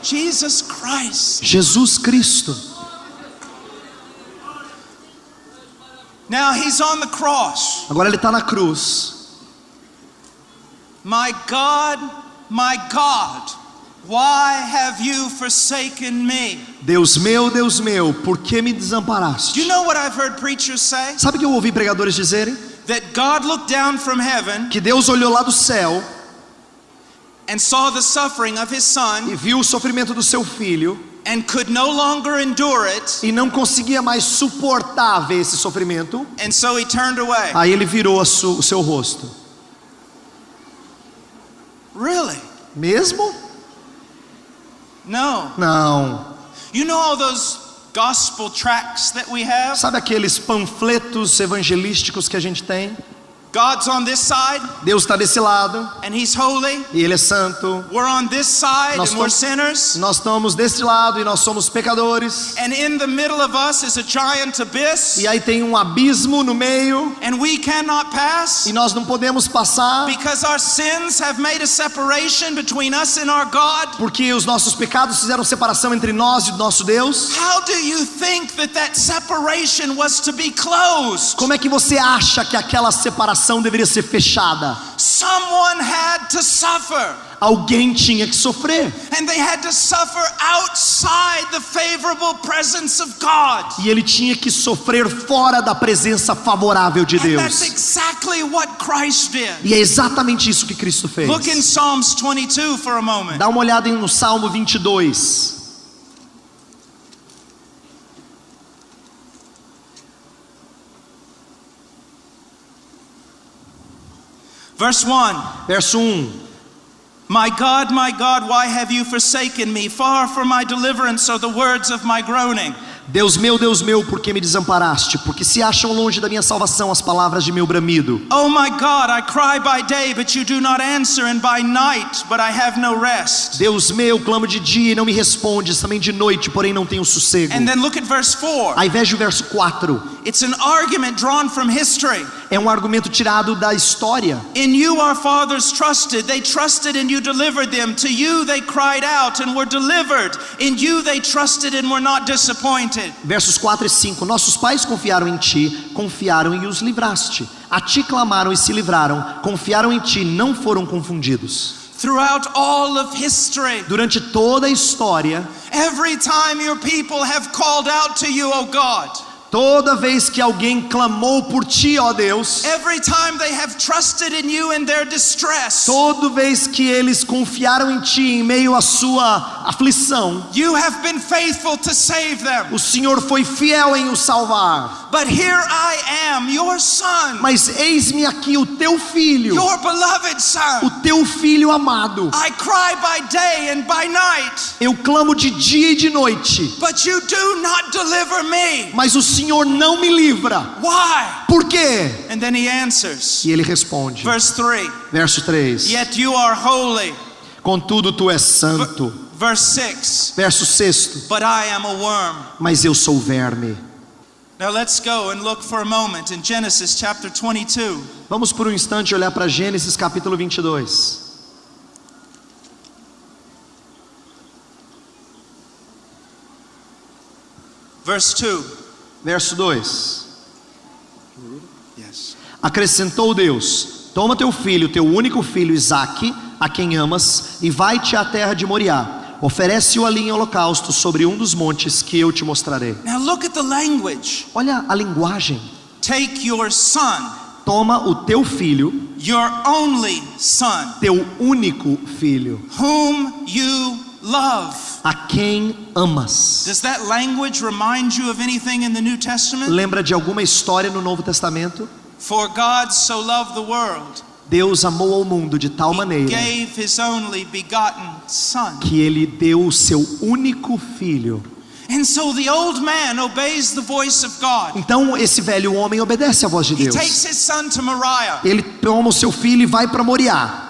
Jesus Christ. Jesus Cristo. Now he's on the cross. Agora ele está na cruz. My God, why have you forsaken me? Deus meu, por que me desamparaste? Do you know what I've heard preachers say? Sabe o que eu ouvi pregadores dizerem? That God looked down from heaven Que Deus olhou lá do céu and saw the suffering of his son e viu o sofrimento do seu filho and could no longer endure it, e não conseguia mais suportar ver esse sofrimento. and so he turned away. Aí ele virou o seu rosto. Really? Mesmo? No. Não. You know all those gospel tracts that we have? Sabe aqueles panfletos evangelísticos que a gente tem? God's on this side Deus está desse lado and he's holy. e Ele é santo. We're on this side Nós and we're estamos- sinners. Nós estamos desse lado e nós somos pecadores. And in the middle of us is a giant abyss, E aí tem um abismo no meio and we cannot pass e nós não podemos passar because our sins have made a separation between us and our God. porque os nossos pecados fizeram separação entre nós e o nosso Deus. How do you think that separation was to be closed? Como é que você acha que aquela separação deveria ser fechada? Someone had to suffer, Alguém tinha que sofrer. and they had to suffer outside the favorable presence of God. E ele tinha que sofrer fora da presença favorável de And that's Deus. exactly what Christ did. E é exatamente isso que Cristo fez. Look in Psalms 22 for a moment. Dá uma olhada no Salmo 22. Verse 1. Verso 1. My God, why have you forsaken me? Far from my deliverance are the words of my groaning. Deus meu, por que me desamparaste? Porque se acham longe da minha salvação as palavras de meu bramido. Oh my God, I cry by day, but you do not answer, and by night, but I have no rest. Deus meu, clamo de dia e não me respondes, também de noite, porém não tenho sossego. And then look at verse 4. Aí veja o verso 4. It's an argument drawn from history. É um argumento tirado da história. In you our fathers trusted. They trusted and you delivered them. To you they cried out and were delivered. In you they trusted and were not disappointed. Versos 4 e 5. Nossos pais confiaram em ti, confiaram e os livraste. A ti clamaram e se livraram, confiaram em ti, não foram confundidos. Throughout all of history, Durante toda a história, every time your people have called out to you, O God, toda vez que alguém clamou por ti, ó Deus, every time they have trusted in you in their distress, toda vez que eles confiaram em ti em meio à sua aflição, you have been faithful to save them. o Senhor foi fiel em os salvar. But here I am, your son, Mas eis-me aqui o teu filho, your beloved o son. teu filho amado. I cry by day and by night, Eu clamo de dia e de noite, but you do not deliver me. mas o Senhor não me livra. Why? Por quê? And then he answers. E ele responde, Verse 3. verso 3. Yet you are holy. Contudo tu és santo. Verse 6. Verso 6. But I am a worm. Mas eu sou verme. Now let's go and look for a moment in Genesis chapter 22. Vamos por um instante olhar para Gênesis capítulo 22. Verse 2. Verso 2. Yes. Acrescentou Deus: Toma teu filho, teu único filho Isaque, a quem amas, e vai-te à terra de Moriá. Oferece-o ali em holocausto sobre um dos montes que eu te mostrarei. Now look at the language. Olha a linguagem. Take your son, Toma o teu filho, your only son, teu único filho, whom you love. a quem amas. Does that language remind you of anything in the New Testament? Lembra de alguma história no Novo Testamento? For God so loved the world, Deus amou ao mundo de tal He maneira gave His only begotten Son. que Ele deu o seu único filho. And so the old man obeys the voice of God. Então esse velho homem obedece à voz de He Deus. takes his son to Moriah. Ele toma o seu filho e vai para Moriá.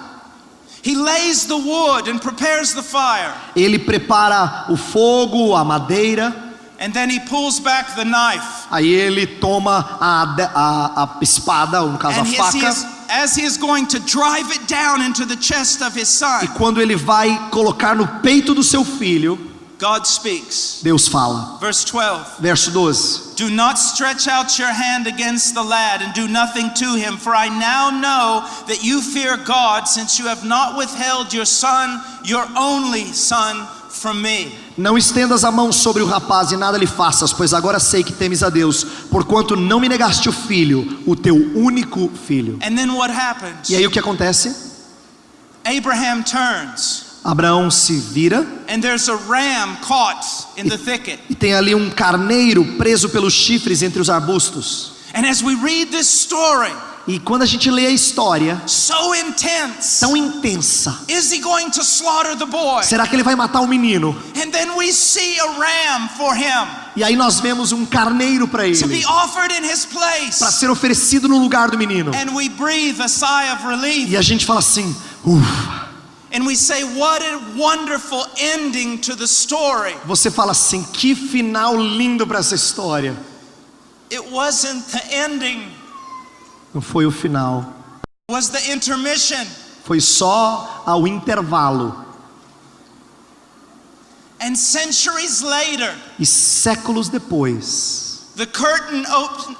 He lays the wood and prepares the fire. Ele prepara o fogo, a madeira. And then he pulls back the knife. Aí ele toma a espada, ou no caso a And faca. as he is going to drive it down into the chest of his E son, quando ele vai colocar no peito do seu filho, God speaks. Deus fala. Verse 12. Verso 12. Do not stretch out your hand against the lad and do nothing to him, for I now know that you fear God, since you have not withheld your son, your only son, from me. Não estendas a mão sobre o rapaz e nada lhe faças, pois agora sei que temes a Deus, porquanto não me negaste o filho, o teu único filho. And then what happens? E aí o que acontece? Abraham turns. Abraão se vira And there's a ram caught in the thicket. e tem ali um carneiro preso pelos chifres entre os arbustos. And as we read this story, E quando a gente lê a história, so intense, tão intensa, is he going to slaughter the boy? será que ele vai matar o menino? And then we see a ram for him E aí nós vemos um carneiro para to be ele, offered in his place. para ser oferecido no lugar do menino. And we breathe a sigh of relief. E a gente fala assim, ufa. And we say, what a wonderful ending to the story. Você fala assim, que final lindo para essa história. It wasn't the ending, Não foi o final, it was the intermission. foi só ao intervalo. And centuries later, E séculos depois, the curtain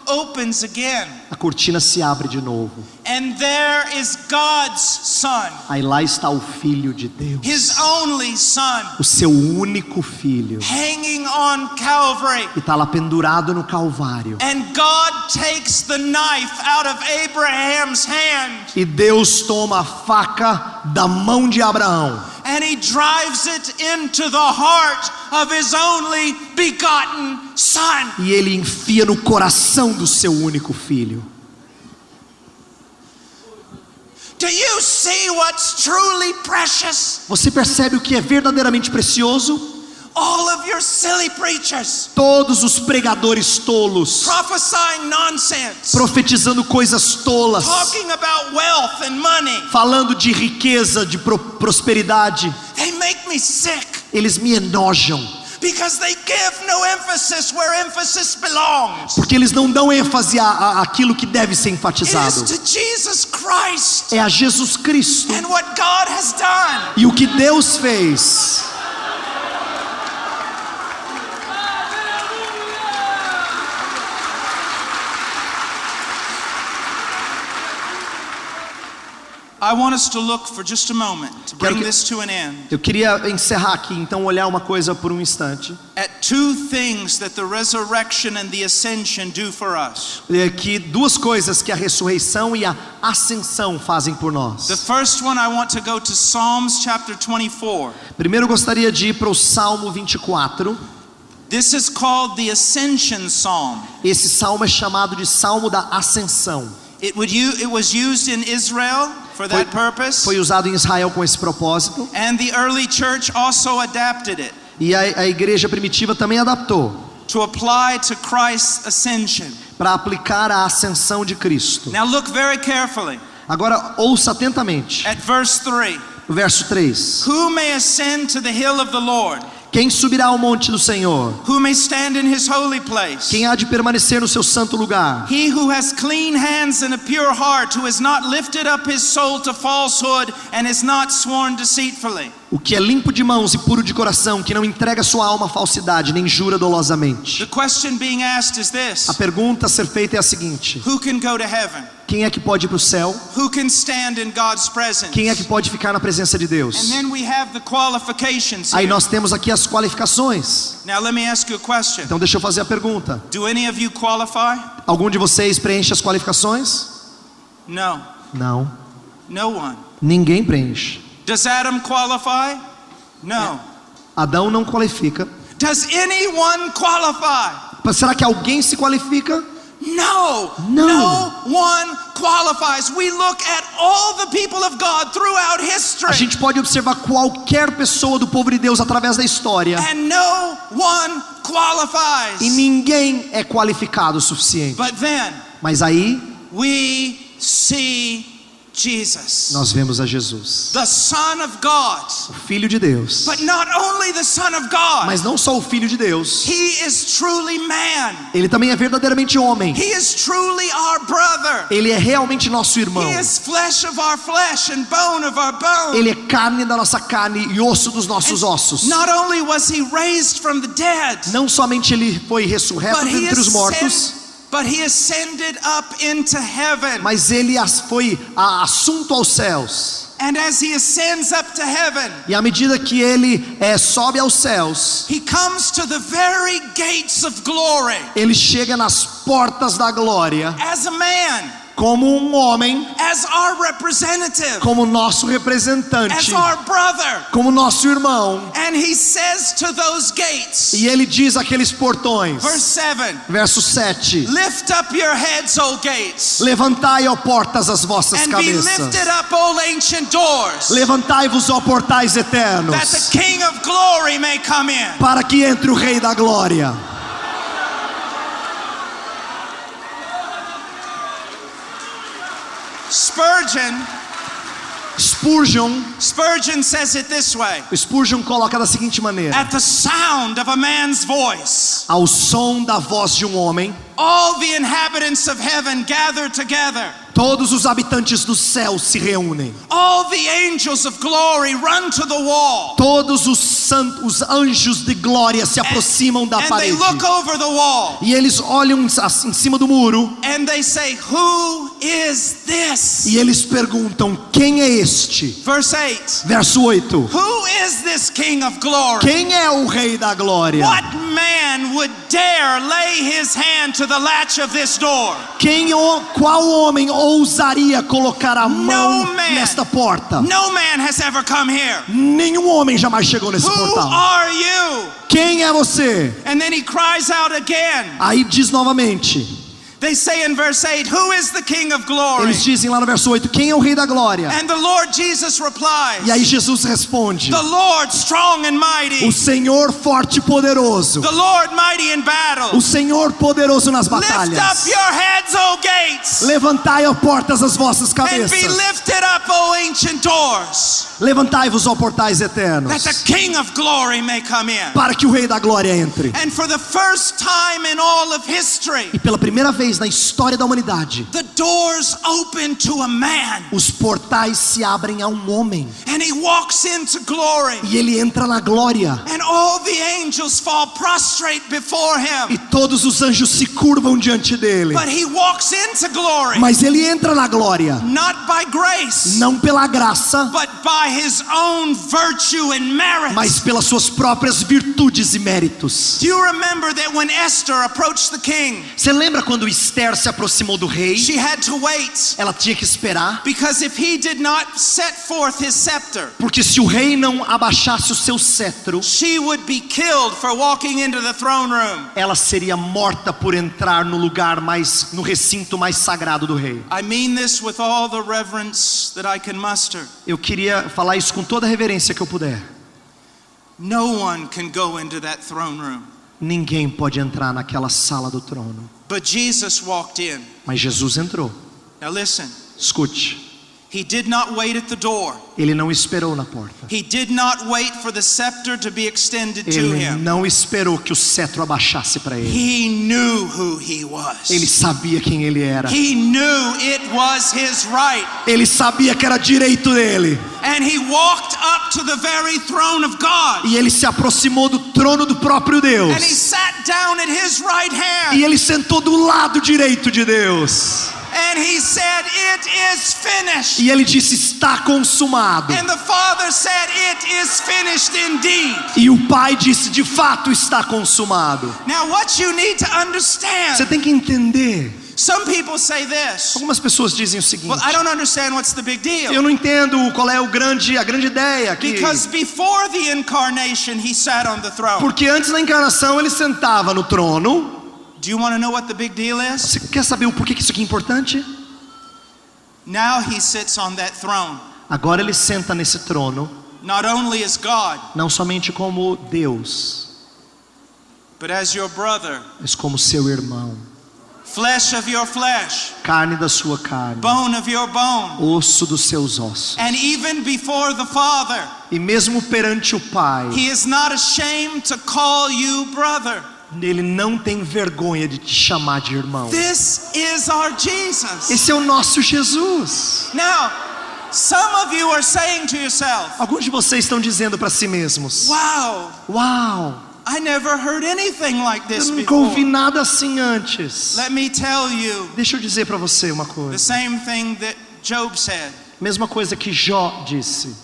opens again. a cortina se abre de novo. And there is God's son, Aí lá está o Filho de Deus, his only son, o seu único filho. hanging on Calvary. E está lá pendurado no Calvário. And God takes the knife out of Abraham's hand E Deus toma a faca da mão de Abraão and he drives it into the heart of his only begotten son. e ele enfia no coração do seu único filho. Do you see what's truly precious? Você percebe o que é verdadeiramente precioso? All of your silly preachers Todos os pregadores tolos, prophesying nonsense, profetizando coisas tolas, talking about wealth and money. falando de riqueza, de prosperidade. They make me sick Eles me enojam, because they give no emphasis where emphasis belongs. porque eles não dão ênfase àquilo que deve ser It is enfatizado. to Jesus Christ É a Jesus Cristo and what God has done. e o que Deus fez. I want us to look for just a moment to bring Quero que- this to an end Eu queria encerrar aqui, então, olhar uma coisa por um instante. at two things that the resurrection and the ascension do for us. É que duas coisas que a ressurreição e a ascensão fazem por The nós. first one, I want to go to Psalms chapter 24. Primeiro eu gostaria de ir para o Salmo 24. This is called the Ascension Psalm. Esse salmo é chamado de Salmo da Ascensão. It was used in Israel for that purpose, Foi usado em Israel com esse propósito. and the early church also adapted it E a igreja primitiva também adaptou to apply to Christ's ascension. para aplicar a ascensão de Cristo. Now look very carefully Agora ouça atentamente at verse 3. o verso 3. Who may ascend to the hill of the Lord? Quem subirá ao monte do Senhor? Who may stand in his holy place? Quem há de permanecer no seu santo lugar? He who has clean hands and a pure heart, who has not lifted up his soul to falsehood and has not sworn deceitfully. O que é limpo de mãos e puro de coração, que não entrega sua alma à falsidade, nem jura dolosamente. The question being asked is this: A pergunta a ser feita é a seguinte: who can go to heaven? quem é que pode ir para o céu? Who can stand in God's presence? Quem é que pode ficar na presença de And Deus? then we have the qualifications Aí here. nós temos aqui as qualificações. Now let me ask you a question. Então deixa eu fazer a pergunta. Do any of you qualify? Algum de vocês preenche as qualificações? No. Não. No one. Ninguém preenche. Does Adam qualify? No. Adão não qualifica. Does anyone qualify? Será que alguém se qualifica? No one qualifies. We look at all the people of God throughout history. A gente pode observar qualquer pessoa do povo de Deus através da história. And no one qualifies. E ninguém é qualificado o suficiente. But then Mas aí we see Jesus, nós vemos a Jesus, the Son of God. o Filho de Deus. But not only the Son of God, Mas não só o Filho de Deus, He is truly man. ele também é verdadeiramente homem. He is truly our brother. Ele é realmente nosso irmão. He is flesh of our flesh and bone of our bone. Ele é carne da nossa carne e osso dos nossos ossos. Not only was He raised from the dead, Não somente ele foi ressurreto but dentre os mortos, He ascended up into heaven. mas ele foi assunto aos céus. And as He ascends up to heaven, E à medida que ele sobe aos céus, He comes to the very gates of glory ele chega nas portas da glória as a man, como um homem, as our representative, como nosso representante, as our brother. como nosso irmão. And He says to those gates, E ele diz àqueles portões, verse 7, verso 7: lift up your heads, O gates, Levantai, ó portas, as vossas and be cabeças. lifted up, O ancient doors, Levantai-vos, ó portais eternos, that the King of glory may come in. para que entre o Rei da Glória. Spurgeon says it this way: Spurgeon coloca da seguinte maneira: at the sound of a man's voice, ao som da voz de um homem, all the inhabitants of heaven gather together. Todos os habitantes do céu se reúnem. All the angels of glory run to the wall. Todos os anjos de glória se aproximam da And they parede. look over the wall. E eles olham em cima do muro. And they say, who is this? E eles perguntam: quem é este? Verse 8. Verso 8. Who is this King of glory? Quem é o Rei da Glória? What man would dare lay his hand to the latch of this door? Qual homem ousaria colocar a mão nesta porta? No man has ever come here. Nenhum homem jamais chegou nesse Who portal. are you? Quem é você? And then he cries out again. Aí diz novamente. They say in verse 8, who is the King of glory? Eles dizem lá no verso 8, quem é o Rei da Glória? And the Lord Jesus replies, E aí Jesus responde: the Lord strong and mighty, o Senhor forte e poderoso, the Lord mighty in battle. o Senhor poderoso nas Lift up batalhas. your heads, O gates, Levantai, ó portas, as vossas and be cabeças. lifted up, O ancient doors, Levantai-vos, ó portais eternos, that the King of glory may come in. para que o Rei da Glória entre. And for the first time in all of history, E pela primeira vez na história da humanidade, the doors open to a man, os portais se abrem a um homem. and he walks into glory, E ele entra na glória. and all the angels fall prostrate before E him. todos os anjos se curvam diante dele. But he walks into glory, Mas ele entra na glória, not by grace, não pela graça, but by his own virtue and merit. mas pelas suas próprias virtudes e méritos. Do you remember that when Esther approached the king, Você lembra quando Esther se aproximou do rei? she had to wait, Ela tinha que esperar, because if he did not set forth his scepter, porque se o rei não abaixasse o seu cetro, she would be killed for walking into the throne room. ela seria morta por entrar no recinto mais sagrado do rei. I mean this with all the reverence that I can muster. Eu queria falar isso com toda a reverência que eu puder. No one can go into that throne room. Ninguém pode entrar naquela sala do trono. But Jesus walked in. Mas Jesus entrou. Now listen, Escute, he did not wait at the door. ele não esperou na porta. He did not wait for the scepter to be extended to Ele him. não esperou que o cetro abaixasse para ele. He knew who he was. Ele sabia quem ele era. He knew it was his right. Ele sabia que era direito dele. And he walked up to the very throne of God. E ele se aproximou do trono do próprio Deus. And he sat down at his right hand. E ele sentou do lado direito de Deus. And he said, it is finished. E ele disse: está consumado. And the Father said, it is finished indeed. E o Pai disse: de fato está consumado. Now what you need to understand, Você tem que entender. some people say this, Algumas pessoas dizem o seguinte: well, I don't understand what's the big deal. eu não entendo qual é a grande ideia aqui. Because before the incarnation, he sat on the throne. Porque antes da encarnação ele sentava no trono. Do you want to know what the big deal is? Você quer saber o porquê que isso aqui é importante? Now he sits on that throne. Agora ele senta nesse trono, Not only as God, não somente como Deus, but as your brother. mas como seu irmão. Flesh of your flesh, Carne da sua carne, bone of your bone. osso dos seus ossos. And even before the Father, E mesmo perante o Pai, he is not ashamed to call you brother. ele não tem vergonha de te chamar de irmão. This is our Jesus. Esse é o nosso Jesus. Now, some of you are saying to yourself, Alguns de vocês estão dizendo para si mesmos: wow, Uau, I never heard anything like eu this nunca ouvi before. nada assim antes. Let me tell you Deixa eu dizer para você uma the coisa. same thing that Job said. Mesma coisa que Jó disse.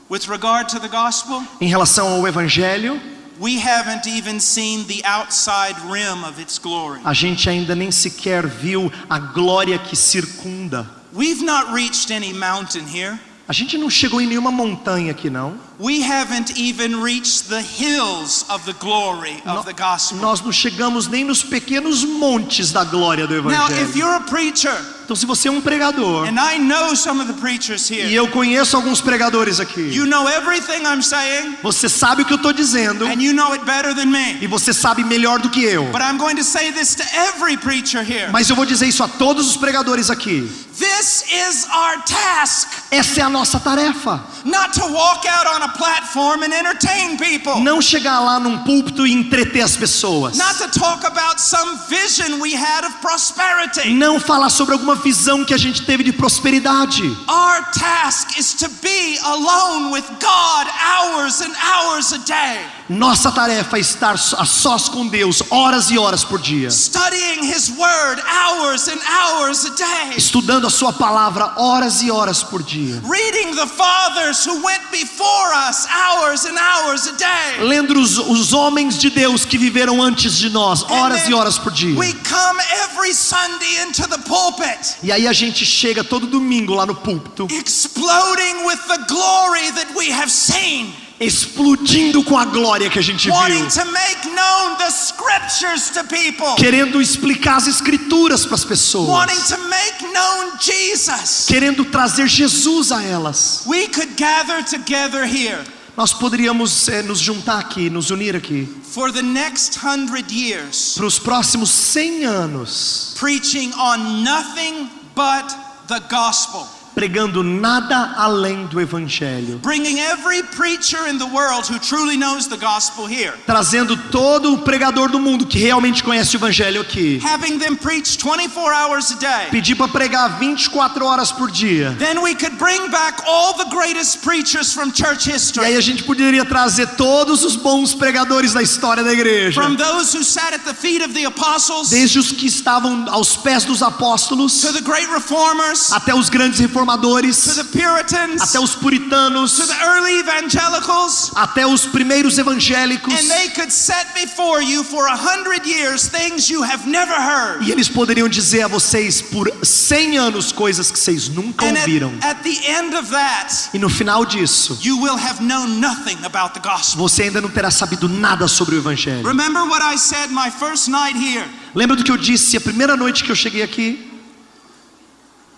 With regard to the gospel, Em relação ao Evangelho, we haven't even seen the outside rim of its glory. a gente ainda nem sequer viu a glória que circunda. We've not reached any mountain here. A gente não chegou em nenhuma montanha aqui, não. We haven't even reached the hills of the glory of the gospel. Nós não chegamos nem nos pequenos montes da glória do Now, if Evangelho. you're a preacher, Então, se você é um pregador, and I know some of the preachers e here, eu conheço alguns pregadores aqui, you know everything I'm saying, você sabe o que eu estou dizendo, and you know it better than me. e você sabe melhor do que eu. But I'm going to say this to every preacher here. Mas eu vou dizer isso a todos os pregadores aqui. This is our task. Essa é a nossa tarefa. Not to walk out on a platform and entertain people. Não chegar lá num púlpito e entreter as pessoas. Not to talk about some vision we had of prosperity. Não falar sobre alguma visão que a gente teve de prosperidade. Our task is to be alone with God hours and hours a day. Nossa tarefa é estar a sós com Deus horas e horas por dia. Studying His Word hours and hours a day. Estudando a sua palavra horas e horas por dia. Reading the fathers who went before us hours and hours a day. Lendo os homens de Deus que viveram antes de nós horas e horas por dia. We come every Sunday into the pulpit, E aí a gente chega todo domingo lá no púlpito, exploding with the glory that we have seen. explodindo com a glória que a gente Wanting viu, to make known the scriptures to people. querendo explicar as escrituras para as pessoas, Wanting to make known Jesus. querendo trazer Jesus a elas. We could gather together here Nós poderíamos nos juntar aqui, nos unir aqui, for the next 100 years, para os próximos 100 anos, preaching on nothing but the gospel. pregando nada além do Evangelho, Bringing every preacher in the world who truly knows the gospel here. trazendo todo o pregador do mundo que realmente conhece o Evangelho aqui, Having them preach 24 hours a day. pedir para pregar 24 horas por dia. Then we could bring back all the greatest preachers from church E aí history. a gente poderia trazer todos os bons pregadores da história da igreja, From those who sat at the feet of the apostles, desde os que estavam aos pés dos apóstolos, to the great reformers, até os grandes reformadores, to the Puritans, até os puritanos, to the early evangelicals, até os primeiros evangélicos. and they could set before you for 100 years things you have never heard. E eles poderiam dizer a vocês por 100 anos coisas que vocês nunca And ouviram. at the end of that, E no final disso, you will have known nothing about the gospel. você ainda não terá sabido nada sobre o Evangelho. Remember what I said my first night here Lembra do que eu disse a primeira noite que eu cheguei aqui?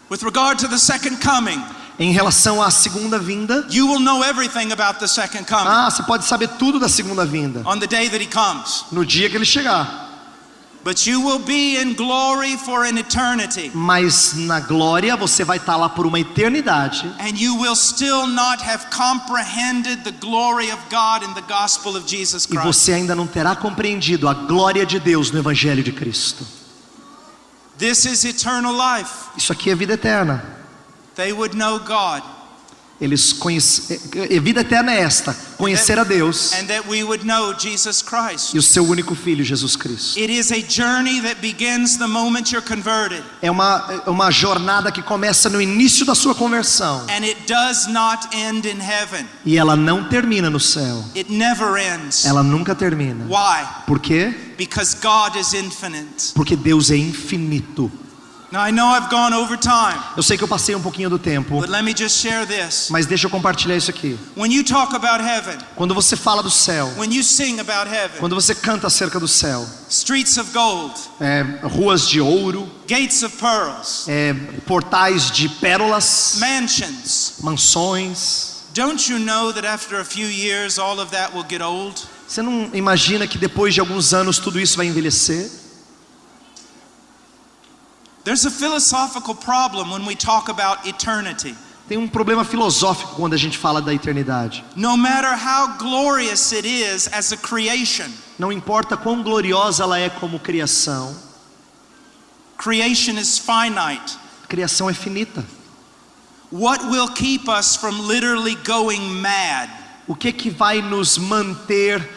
with regard to the second coming. Em relação à segunda vinda. You will know everything about the second coming Você pode saber tudo da segunda vinda on the day that He comes. no dia que ele chegar. But you will be in glory for an eternity. Mas na glória você vai estar lá por uma eternidade. And you will still not have comprehended the glory of God in the gospel of Jesus E Christ. você ainda não terá compreendido a glória de Deus no Evangelho de Cristo. This is eternal life. Isso aqui é vida eterna. They would know God. Eles conhecem. A vida eterna é esta: conhecer a Deus And that we would know Jesus Christ. e o seu único Filho, Jesus Cristo. It is a journey that begins the moment you're converted. É uma jornada que começa no início da sua conversão. And it does not end in heaven. E ela não termina no céu. It never ends. Ela nunca termina. Why? Por quê? Because God is infinite. Porque Deus é infinito. Now I know I've gone over time, Eu sei que eu passei um pouquinho do tempo, but let me just share this. mas deixa eu compartilhar isso aqui. When you talk about heaven, Quando você fala do céu, when you sing about heaven, quando você canta acerca do céu, streets of gold, ruas de ouro, gates of pearls, portais de pérolas, mansions, mansões, don't you know that after a few years all of that will get old? você não imagina que depois de alguns anos tudo isso vai envelhecer? There's a philosophical problem when we talk about eternity. Tem um problema filosófico quando a gente fala da eternidade. No matter how glorious it is as a creation, Não importa quão gloriosa ela é como criação, creation is finite. a criação é finita. What will keep us from literally going mad? O que vai nos manter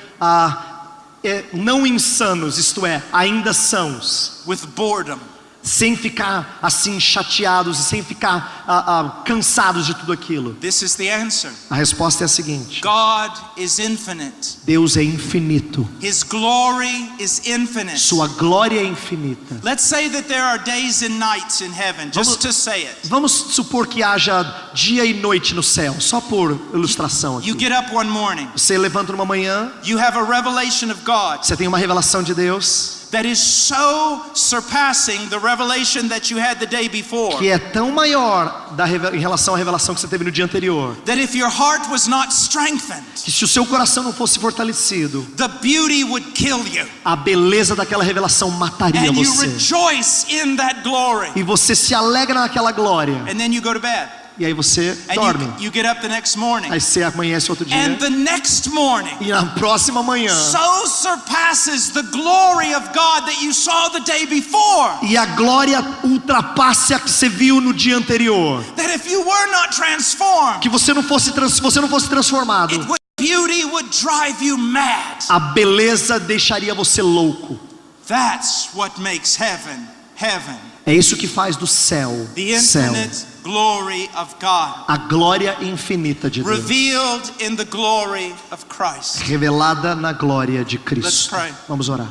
não insanos, isto é, ainda sãos, With boredom. sem ficar assim chateados e sem ficar cansados de tudo aquilo? This is the answer. A resposta é a seguinte: God is infinite. Deus é infinito. His glory is infinite. Sua glória é infinita. Let's say that there are days and nights in heaven, just to say it. Vamos supor que haja dia e noite no céu, só por ilustração aqui. You get up one morning. Você levanta numa manhã, You have a revelation of God você tem uma revelação de Deus that is so surpassing the revelation that you had the day before, que é tão maior em relação à revelação que você teve no dia anterior, that if your heart was not strengthened, que se o seu coração não fosse fortalecido, the beauty would kill you. a beleza daquela revelação mataria And you você. rejoice in that glory. E você se alegra naquela glória. And then you go to bed. E aí você And dorme. you get up the next morning. Aí você amanhece outro dia. And the next morning E na próxima manhã, so surpasses the glory of God that you saw the day before, e a glória ultrapassa a que você viu no dia anterior. that if you were not transformed, Que você não fosse se você não fosse transformado, beauty would drive you mad. a beleza deixaria você louco. That's what makes heaven heaven. É isso que faz do céu The céu. infinite glory of God, A glória infinita de Deus, revealed in the glory of Christ. revelada na glória de Let's Cristo. pray. Vamos orar.